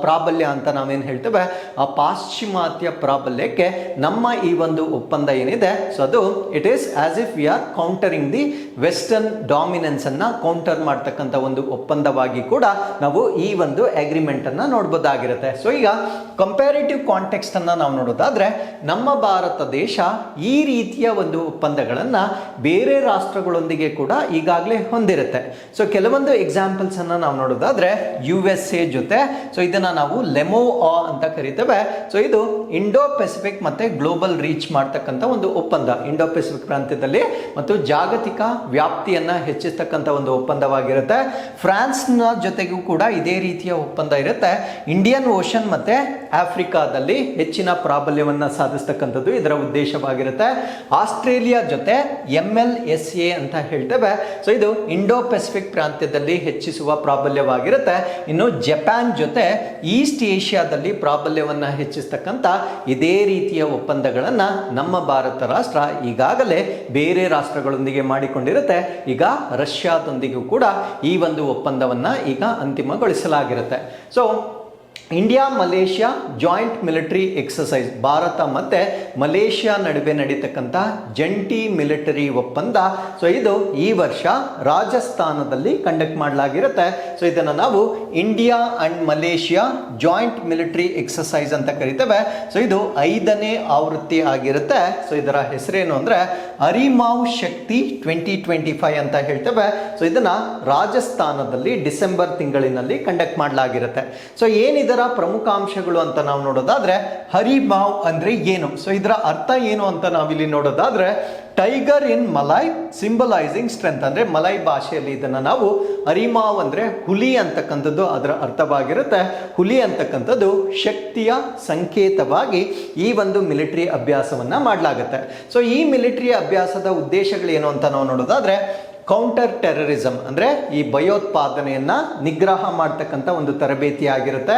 ಪ್ರಾಬಲ್ಯ ಅಂತ ನಾವೇನು ಹೇಳ್ತೇವೆ, ಆ ಪಾಶ್ಚಿಮಾತ್ಯ ಪ್ರಾಬಲ್ಯಕ್ಕೆ ನಮ್ಮ ಈ ಒಂದು ಒಪ್ಪಂದ ಏನಿದೆ, ಸೊ ಅದು it is as if we are countering the western dominance ಅನ್ನ ಕೌಂಟರ್ ಮಾಡ್ತಕ್ಕಂಥ ಒಂದು ಒಪ್ಪಂದವಾಗಿ ಕೂಡ ನಾವು ಈ ಒಂದು ಅಗ್ರಿಮೆಂಟ್ ಅನ್ನ ನೋಡ್ಬೋದಾಗಿರುತ್ತೆ. ಸೊ ಈಗ ಕಂಪ್ಯಾರಿಟಿವ್ ಕಾಂಟೆಕ್ಸ್ಟ್ ಅನ್ನ ನಾವು ನೋಡೋದಾದ್ರೆ, ನಮ್ಮ ಭಾರತ ದೇಶ ಈ ರೀತಿಯ ಒಂದು ಒಪ್ಪಂದಗಳನ್ನು ಬೇರೆ ರಾಷ್ಟ್ರಗಳೊಂದಿಗೆ ಕೂಡ ಈಗಾಗಲೇ ಹೊಂದಿರುತ್ತೆ. ಸೊ ಕೆಲವೊಂದು ಎಕ್ಸಾಂಪಲ್ಸ್ ಅನ್ನ ನಾವು ನೋಡೋದಾದ್ರೆ, USA ಜೊತೆ, ಸೊ ಇದನ್ನ ನಾವು ಲೆಮೋ-ಆ ಅಂತ ಕರಿತೇವೆ. ಸೊ ಇದು ಇಂಡೋ ಪೆಸಿಫಿಕ್ ಮತ್ತೆ ಗ್ಲೋಬಲ್ ರೀಚ್ ಮಾಡ್ತಕ್ಕಂಥ ಒಂದು ಒಪ್ಪಂದ, ಇಂಡೋ ಪೆಸಿಫಿಕ್ ಪ್ರಾಂತ್ಯದಲ್ಲಿ ಮತ್ತು ಜಾಗತಿಕ ವ್ಯಾಪ್ತಿಯನ್ನ ಹೆಚ್ಚಿಸ್ತಕ್ಕಂಥ ಒಂದು ಒಪ್ಪಂದವಾಗಿರುತ್ತೆ. ಫ್ರಾನ್ಸ್ನ ಜೊತೆಗೂ ಕೂಡ ಇದೇ ರೀತಿಯ ಒಪ್ಪಂದ ಇರುತ್ತೆ. ಇಂಡಿಯನ್ ಓಷನ್ ಮತ್ತೆ ಆಫ್ರಿಕಾದಲ್ಲಿ ಹೆಚ್ಚಿನ ಪ್ರಾಬಲ್ಯವನ್ನು ಸಾಧಿಸ್ತಕ್ಕಂಥದ್ದು ಇದರ ಉದ್ದೇಶವಾಗಿರುತ್ತೆ. ಆಸ್ಟ್ರೇಲಿಯಾ ಜೊತೆ MLSA ಅಂತ ಹೇಳ್ತೇವೆ. ಸೊ ಇದು ಇಂಡೋ ಪೆಸಿಫಿಕ್ ಪ್ರಾಂತ್ಯದಲ್ಲಿ ಹೆಚ್ಚಿಸುವ ಪ್ರಾಬಲ್ಯವಾಗಿರುತ್ತೆ. ಇನ್ನು ಜಪಾನ್ ಜೊತೆ ಈಸ್ಟ್ ಏಷ್ಯಾದಲ್ಲಿ ಪ್ರಾಬಲ್ಯವನ್ನು ಹೆಚ್ಚಿಸ್ತಕ್ಕಂಥ ಇದೇ ರೀತಿಯ ಒಪ್ಪಂದಗಳನ್ನು ನಮ್ಮ ಭಾರತ ರಾಷ್ಟ್ರ ಈಗಾಗಲೇ ಬೇರೆ ರಾಷ್ಟ್ರಗಳೊಂದಿಗೆ ಮಾಡಿಕೊಂಡಿರುತ್ತೆ. ಈಗ ರಷ್ಯಾದೊಂದಿಗೂ ಕೂಡ ಈ ಒಂದು ಒಪ್ಪಂದವನ್ನು ಈಗ ಅಂತಿಮಗೊಳಿಸಲಾಗಿರುತ್ತೆ. So India Malaysia joint military exercise, Bharat ಮತ್ತು ಮಲೇಷ್ಯಾ ನಡುವೆ ನಡೀತಕ್ಕಂಥ ಜಂಟಿ ಮಿಲಿಟರಿ ಒಪ್ಪಂದ. ಸೊ ಇದು ಈ ವರ್ಷ ರಾಜಸ್ಥಾನದಲ್ಲಿ ಕಂಡಕ್ಟ್ ಮಾಡಲಾಗಿರುತ್ತೆ. ಸೊ ಇದನ್ನು ನಾವು India and Malaysia joint military exercise ಅಂತ ಕರಿತೇವೆ. ಸೊ ಇದು 5ನೇ ಆವೃತ್ತಿ ಆಗಿರುತ್ತೆ. ಸೊ ಇದರ ಹೆಸರೇನು ಅಂದರೆ ಅರಿಮಾವ್ ಶಕ್ತಿ 2025 ಅಂತ ಹೇಳ್ತೇವೆ. ಸೊ ಇದನ್ನು ರಾಜಸ್ಥಾನದಲ್ಲಿ ಡಿಸೆಂಬರ್ ತಿಂಗಳಿನಲ್ಲಿ ಕಂಡಕ್ಟ್ ಮಾಡಲಾಗಿರುತ್ತೆ. ಸೊ ಏನಿದರ ಪ್ರಮುಖ ಅಂಶಗಳು ಅಂತ ನಾವು ನೋಡೋದಾದ್ರೆ, ಹರಿಮಾವ್ ಅಂದ್ರೆ ಏನು, ಸೊ ಇದರ ಅರ್ಥ ಏನು ಅಂತ ನಾವಿಲ್ಲಿ ನೋಡೋದಾದ್ರೆ, ಟೈಗರ್ ಇನ್ ಮಲೈ ಸಿಂಬಲೈಸಿಂಗ್ ಸ್ಟ್ರೆಂತ್, ಅಂದ್ರೆ ಮಲೈ ಭಾಷೆಯಲ್ಲಿ ಇದನ್ನು ನಾವು ಅರಿಮಾವ್ ಅಂದ್ರೆ ಹುಲಿ ಅಂತಕ್ಕಂಥದ್ದು ಅದರ ಅರ್ಥವಾಗಿರುತ್ತೆ. ಹುಲಿ ಅಂತಕ್ಕಂಥದ್ದು ಶಕ್ತಿಯ ಸಂಕೇತವಾಗಿ ಈ ಒಂದು ಮಿಲಿಟರಿ ಅಭ್ಯಾಸವನ್ನ ಮಾಡಲಾಗುತ್ತೆ. ಸೊ ಈ ಮಿಲಿಟರಿ ಅಭ್ಯಾಸದ ಉದ್ದೇಶಗಳೇನು ಅಂತ ನಾವು ನೋಡೋದಾದ್ರೆ, ಕೌಂಟರ್ ಟೆರರಿಸಮ್ ಅಂದರೆ ಈ ಭಯೋತ್ಪಾದನೆಯನ್ನು ನಿಗ್ರಹ ಮಾಡ್ತಕ್ಕಂಥ ಒಂದು ತರಬೇತಿ ಆಗಿರುತ್ತೆ.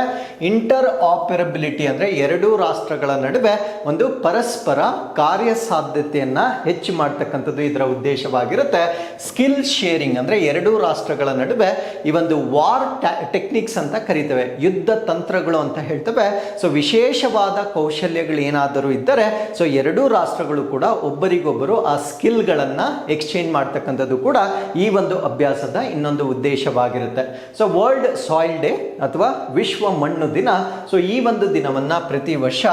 ಇಂಟರ್ ಆಪರಬಿಲಿಟಿ ಅಂದರೆ ಎರಡೂ ರಾಷ್ಟ್ರಗಳ ನಡುವೆ ಒಂದು ಪರಸ್ಪರ ಕಾರ್ಯಸಾಧ್ಯತೆಯನ್ನು ಹೆಚ್ಚು ಮಾಡ್ತಕ್ಕಂಥದ್ದು ಇದರ ಉದ್ದೇಶವಾಗಿರುತ್ತೆ. ಸ್ಕಿಲ್ ಶೇರಿಂಗ್ ಅಂದರೆ ಎರಡೂ ರಾಷ್ಟ್ರಗಳ ನಡುವೆ ಈ ಒಂದು ವಾರ್ ಟೆಕ್ನಿಕ್ಸ್ ಅಂತ ಕರಿತೇವೆ, ಯುದ್ಧ ತಂತ್ರಗಳು ಅಂತ ಹೇಳ್ತೇವೆ. ಸೊ ವಿಶೇಷವಾದ ಕೌಶಲ್ಯಗಳು ಏನಾದರೂ ಇದ್ದರೆ, ಸೊ ಎರಡೂ ರಾಷ್ಟ್ರಗಳು ಕೂಡ ಒಬ್ಬರಿಗೊಬ್ಬರು ಆ ಸ್ಕಿಲ್ಗಳನ್ನು ಎಕ್ಸ್ಚೇಂಜ್ ಮಾಡ್ತಕ್ಕಂಥದ್ದು ಕೂಡ ಕೂಡ ಈ ಒಂದು ಅಭ್ಯಾಸದ ಇನ್ನೊಂದು ಉದ್ದೇಶವಾಗಿರುತ್ತೆ. ಸೊ ವರ್ಲ್ಡ್ ಸಾಯಿಲ್ ಡೇ ಅಥವಾ ವಿಶ್ವ ಮಣ್ಣು ದಿನ. ಸೊ ಈ ಒಂದು ದಿನವನ್ನ ಪ್ರತಿ ವರ್ಷ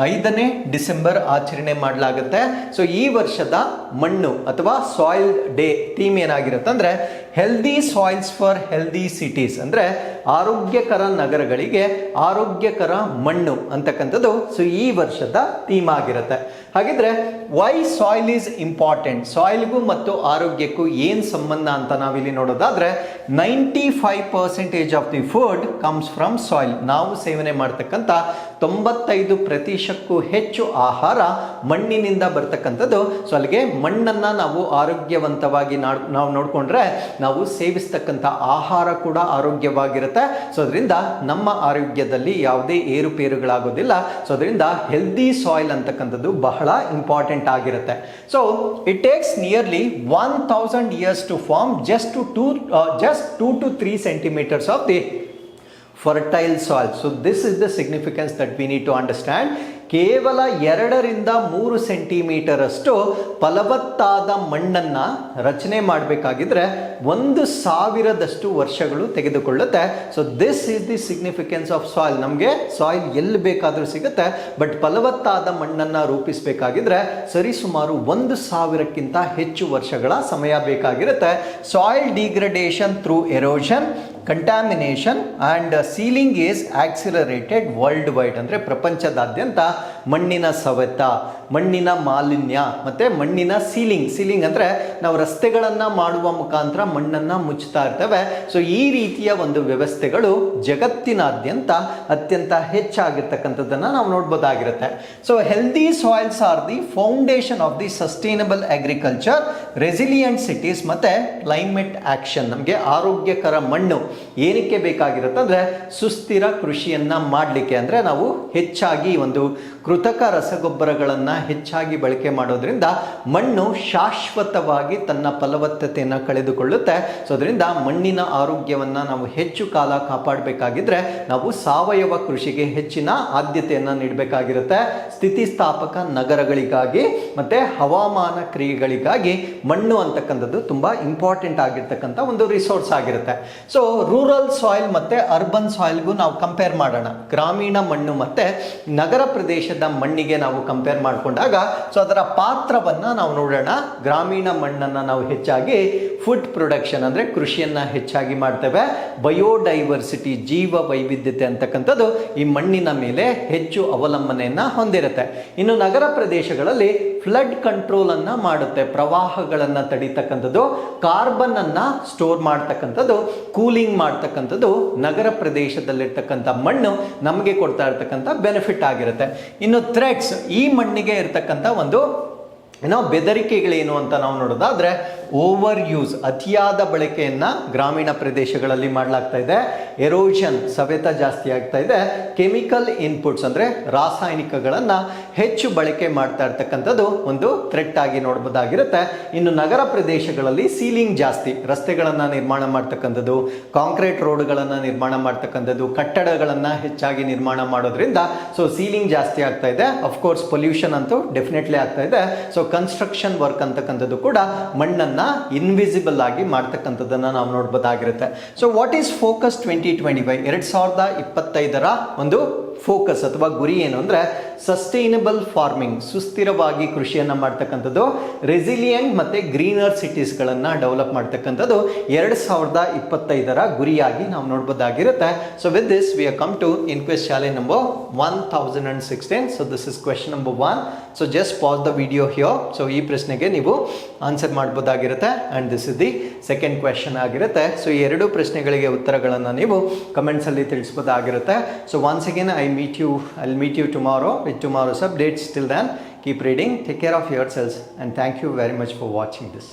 5ನೇ ಡಿಸೆಂಬರ್ ಆಚರಣೆ ಮಾಡಲಾಗುತ್ತೆ. ಸೊ ಈ ವರ್ಷದ ಮಣ್ಣು ಅಥವಾ ಸಾಯಿಲ್ ಡೇ ಥೀಮ್ ಏನಾಗಿರುತ್ತೆ ಅಂದ್ರೆ healthy soils for healthy cities, ಅಂದ್ರೆ ಆರೋಗ್ಯಕರ ನಗರಗಳಿಗೆ ಆರೋಗ್ಯಕರ ಮಣ್ಣು ಅಂತಕ್ಕಂಥದ್ದು ಸೊ ಈ ವರ್ಷದ ಥೀಮ್ ಆಗಿರುತ್ತೆ. ಹಾಗಿದ್ರೆ ವೈ ಸಾಯಿಲ್ ಈಸ್ ಇಂಪಾರ್ಟೆಂಟ್, ಸಾಯಿಲ್ಗೂ ಮತ್ತು ಆರೋಗ್ಯಕ್ಕೂ ಏನು ಸಂಬಂಧ ಅಂತ ನಾವಿಲ್ಲಿ ನೋಡೋದಾದ್ರೆ 95% of the food comes from soil. ನಾವು ಸೇವನೆ ಮಾಡ್ತಕ್ಕಂಥ 95%ಕ್ಕೂ ಹೆಚ್ಚು ಆಹಾರ ಮಣ್ಣಿನಿಂದ ಬರ್ತಕ್ಕಂಥದ್ದು. ಸೊ ಅಲ್ಲಿಗೆ ಮಣ್ಣನ್ನ ನಾವು ಆರೋಗ್ಯವಂತವಾಗಿ ನಾವು ನೋಡಿಕೊಂಡ್ರೆ ನಾವು ಸೇವಿಸ್ತಕ್ಕಂಥ ಆಹಾರ ಕೂಡ ಆರೋಗ್ಯವಾಗಿರುತ್ತೆ. ಸೊ ಅದರಿಂದ ನಮ್ಮ ಆರೋಗ್ಯದಲ್ಲಿ ಯಾವುದೇ ಏರುಪೇರುಗಳಾಗೋದಿಲ್ಲ. ಸೊ ಅದರಿಂದ ಹೆಲ್ದಿ ಸಾಯಿಲ್ ಅಂತಕ್ಕಂಥದ್ದು ಬಹಳ ಇಂಪಾರ್ಟೆಂಟ್ ಆಗಿರುತ್ತೆ. So it takes nearly 1000 years to form just 2 to 3 centimeters of the fertile soil. So this is the significance that we need to understand. ಕೇವಲ 2ರಿಂದ 3 ಸೆಂಟಿಮೀಟರ್ ಅಷ್ಟು ಫಲವತ್ತಾದ ಮಣ್ಣನ್ನ ರಚನೆ ಮಾಡಬೇಕಾಗಿದ್ರೆ 1,000ದಷ್ಟು ವರ್ಷಗಳು ತೆಗೆದುಕೊಳ್ಳುತ್ತೆ. So this is the significance of soil. ನಮಗೆ ಸಾಯಿಲ್ ಎಲ್ಲಿ ಬೇಕಾದರೂ ಸಿಗುತ್ತೆ, ಬಟ್ ಫಲವತ್ತಾದ ಮಣ್ಣನ್ನ ರೂಪಿಸಬೇಕಾಗಿದ್ರೆ ಸರಿಸುಮಾರು 1,000ಕ್ಕಿಂತ ಹೆಚ್ಚು ವರ್ಷಗಳ ಸಮಯ ಬೇಕಾಗಿರುತ್ತೆ. Soil degradation through erosion, contamination and ceiling is accelerated world wide. ಅಂದರೆ ಪ್ರಪಂಚದಾದ್ಯಂತ ಮಣ್ಣಿನ ಸವೆತ, ಮಣ್ಣಿನ ಮಾಲಿನ್ಯ ಮತ್ತು ಮಣ್ಣಿನ ಸೀಲಿಂಗ್ ಅಂದರೆ ನಾವು ರಸ್ತೆಗಳನ್ನು ಮಾಡುವ ಮುಖಾಂತರ ಮಣ್ಣನ್ನು ಮುಚ್ಚುತ್ತಾ ಇರ್ತೇವೆ. ಸೊ ಈ ರೀತಿಯ ಒಂದು ವ್ಯವಸ್ಥೆಗಳು ಜಗತ್ತಿನಾದ್ಯಂತ ಅತ್ಯಂತ ಹೆಚ್ಚಾಗಿರ್ತಕ್ಕಂಥದ್ದನ್ನು ನಾವು ನೋಡ್ಬೋದಾಗಿರುತ್ತೆ. So healthy soils are the foundation of the sustainable agriculture, resilient cities ಮತ್ತು ಕ್ಲೈಮೇಟ್ ಆಕ್ಷನ್. ನಮಗೆ ಆರೋಗ್ಯಕರ ಮಣ್ಣು ಏನಕ್ಕೆ ಬೇಕಾಗಿರುತ್ತೆ ಅಂದರೆ ಸುಸ್ಥಿರ ಕೃಷಿಯನ್ನ ಮಾಡಲಿಕ್ಕೆ. ಅಂದರೆ ನಾವು ಹೆಚ್ಚಾಗಿ ಒಂದು ಕೃತಕ ರಸಗೊಬ್ಬರಗಳನ್ನು ಹೆಚ್ಚಾಗಿ ಬಳಕೆ ಮಾಡೋದ್ರಿಂದ ಮಣ್ಣು ಶಾಶ್ವತವಾಗಿ ತನ್ನ ಫಲವತ್ತತೆಯನ್ನು ಕಳೆದುಕೊಳ್ಳುತ್ತೆ. ಸೊ ಅದರಿಂದ ಮಣ್ಣಿನ ಆರೋಗ್ಯವನ್ನು ನಾವು ಹೆಚ್ಚು ಕಾಲ ಕಾಪಾಡಬೇಕಾಗಿದ್ರೆ ನಾವು ಸಾವಯವ ಕೃಷಿಗೆ ಹೆಚ್ಚಿನ ಆದ್ಯತೆಯನ್ನು ನೀಡಬೇಕಾಗಿರುತ್ತೆ. ಸ್ಥಿತಿಸ್ಥಾಪಕ ನಗರಗಳಿಗಾಗಿ ಮತ್ತು ಹವಾಮಾನ ಕ್ರಿಯೆಗಳಿಗಾಗಿ ಮಣ್ಣು ಅಂತಕ್ಕಂಥದ್ದು ತುಂಬ ಇಂಪಾರ್ಟೆಂಟ್ ಆಗಿರ್ತಕ್ಕಂಥ ಒಂದು ರಿಸೋರ್ಸ್ ಆಗಿರುತ್ತೆ. ಸೊ ರೂರಲ್ ಸಾಯಿಲ್ ಮತ್ತು ಅರ್ಬನ್ ಸಾಯಿಲ್ಗೂ ನಾವು ಕಂಪೇರ್ ಮಾಡೋಣ. ಗ್ರಾಮೀಣ ಮಣ್ಣು ಮತ್ತು ನಗರ ಪ್ರದೇಶದ ಮಣ್ಣಿಗೆ ನಾವು ಕಂಪೇರ್ ಮಾಡಿಕೊಂಡಾಗ ಸೊ ಅದರ ಪಾತ್ರವನ್ನು ನಾವು ನೋಡೋಣ. ಗ್ರಾಮೀಣ ಮಣ್ಣನ್ನು ನಾವು ಹೆಚ್ಚಾಗಿ ಫುಡ್ ಪ್ರೊಡಕ್ಷನ್ ಅಂದರೆ ಕೃಷಿಯನ್ನು ಹೆಚ್ಚಾಗಿ ಮಾಡ್ತೇವೆ. ಬಯೋಡೈವರ್ಸಿಟಿ, ಜೀವ ವೈವಿಧ್ಯತೆ ಅಂತಕ್ಕಂಥದ್ದು ಈ ಮಣ್ಣಿನ ಮೇಲೆ ಹೆಚ್ಚು ಅವಲಂಬನೆಯನ್ನು ಹೊಂದಿರುತ್ತೆ. ಇನ್ನು ನಗರ ಪ್ರದೇಶಗಳಲ್ಲಿ ಫ್ಲಡ್ ಕಂಟ್ರೋಲ್ ಅನ್ನ ಮಾಡುತ್ತೆ, ಪ್ರವಾಹಗಳನ್ನು ತಡೀತಕ್ಕಂಥದ್ದು, ಕಾರ್ಬನ್ ಅನ್ನ ಸ್ಟೋರ್ ಮಾಡ್ತಕ್ಕಂಥದ್ದು, ಕೂಲಿಂಗ್ ಮಾಡ್ತಕ್ಕಂಥದ್ದು ನಗರ ಪ್ರದೇಶದಲ್ಲಿರ್ತಕ್ಕಂಥ ಮಣ್ಣು ನಮಗೆ ಕೊಡ್ತಾ ಇರ್ತಕ್ಕಂಥ ಬೆನಿಫಿಟ್ ಆಗಿರುತ್ತೆ. ಇನ್ನು ಥ್ರೆಟ್ಸ್, ಈ ಮಣ್ಣಿಗೆ ಇರ್ತಕ್ಕಂಥ ಒಂದು ಬೆದರಿಕೆಗಳೇನು ಅಂತ ನಾವು ನೋಡೋದಾದ್ರೆ ಓವರ್ ಯೂಸ್, ಅತಿಯಾದ ಬಳಕೆಯನ್ನ ಗ್ರಾಮೀಣ ಪ್ರದೇಶಗಳಲ್ಲಿ ಮಾಡಲಾಗ್ತಾ ಇದೆ. ಎರೋಷನ್, ಸವೆತ ಜಾಸ್ತಿ ಆಗ್ತಾ ಇದೆ. ಕೆಮಿಕಲ್ ಇನ್ಪುಟ್ಸ್ ಅಂದರೆ ರಾಸಾಯನಿಕಗಳನ್ನ ಹೆಚ್ಚು ಬಳಕೆ ಮಾಡ್ತಾ ಇರ್ತಕ್ಕಂಥದ್ದು ಒಂದು ಥ್ರೆಟ್ ಆಗಿ ನೋಡಬಹುದಾಗಿರುತ್ತೆ. ಇನ್ನು ನಗರ ಪ್ರದೇಶಗಳಲ್ಲಿ ಸೀಲಿಂಗ್ ಜಾಸ್ತಿ, ರಸ್ತೆಗಳನ್ನ ನಿರ್ಮಾಣ ಮಾಡ್ತಕ್ಕಂಥದ್ದು, ಕಾಂಕ್ರೀಟ್ ರೋಡ್ಗಳನ್ನ ನಿರ್ಮಾಣ ಮಾಡ್ತಕ್ಕಂಥದ್ದು, ಕಟ್ಟಡಗಳನ್ನ ಹೆಚ್ಚಾಗಿ ನಿರ್ಮಾಣ ಮಾಡೋದ್ರಿಂದ ಸೊ ಸೀಲಿಂಗ್ ಜಾಸ್ತಿ ಆಗ್ತಾ ಇದೆ. ಅಫ್ಕೋರ್ಸ್ ಪೊಲ್ಯೂಷನ್ ಅಂತೂ ಡೆಫಿನೆಟ್ಲಿ ಆಗ್ತಾ ಇದೆ. ಸೊ ಕನ್ಸ್ಟ್ರಕ್ಷನ್ ವರ್ಕ್ ಅಂತಕ್ಕಂಥದ್ದು ಕೂಡ ಮಣ್ಣನ್ನ ಇನ್ವಿಸಿಬಲ್ ಆಗಿ ಮಾಡ್ತಕ್ಕಂಥದ್ದನ್ನ ನಾವು ನೋಡಬಹುದಾಗಿರುತ್ತೆ. ಸೊ ವಾಟ್ ಈಸ್ ಫೋಕಸ್ 2025, 2025ರ ಒಂದು ಫೋಕಸ್ ಅಥವಾ ಗುರಿ ಏನು ಅಂದರೆ ಸಸ್ಟೈನಬಲ್ ಫಾರ್ಮಿಂಗ್, ಸುಸ್ಥಿರವಾಗಿ ಕೃಷಿಯನ್ನು ಮಾಡ್ತಕ್ಕಂಥದ್ದು, ರೆಸಿಲಿಯಂಟ್ ಮತ್ತು ಗ್ರೀನರ್ ಸಿಟೀಸ್ಗಳನ್ನು ಡೆವಲಪ್ ಮಾಡ್ತಕ್ಕಂಥದ್ದು 2025ರ ಗುರಿಯಾಗಿ ನಾವು ನೋಡ್ಬೋದಾಗಿರುತ್ತೆ. So with this we are come to inquest ಶಾಲೆ number 1016. So this is question number 1. So just pause the video here. So ಈ ಪ್ರಶ್ನೆಗೆ ನೀವು ಆನ್ಸರ್ ಮಾಡ್ಬೋದಾಗಿರುತ್ತೆ. And this is the second question ಆಗಿರುತ್ತೆ. ಸೊ ಈ ಎರಡು ಪ್ರಶ್ನೆಗಳಿಗೆ ಉತ್ತರಗಳನ್ನು ನೀವು ಕಮೆಂಟ್ಸಲ್ಲಿ ತಿಳಿಸ್ಬೋದಾಗಿರುತ್ತೆ. So once again I'll meet you tomorrow with tomorrow's updates. Till then, keep reading, take care of yourselves, and thank you very much for watching this.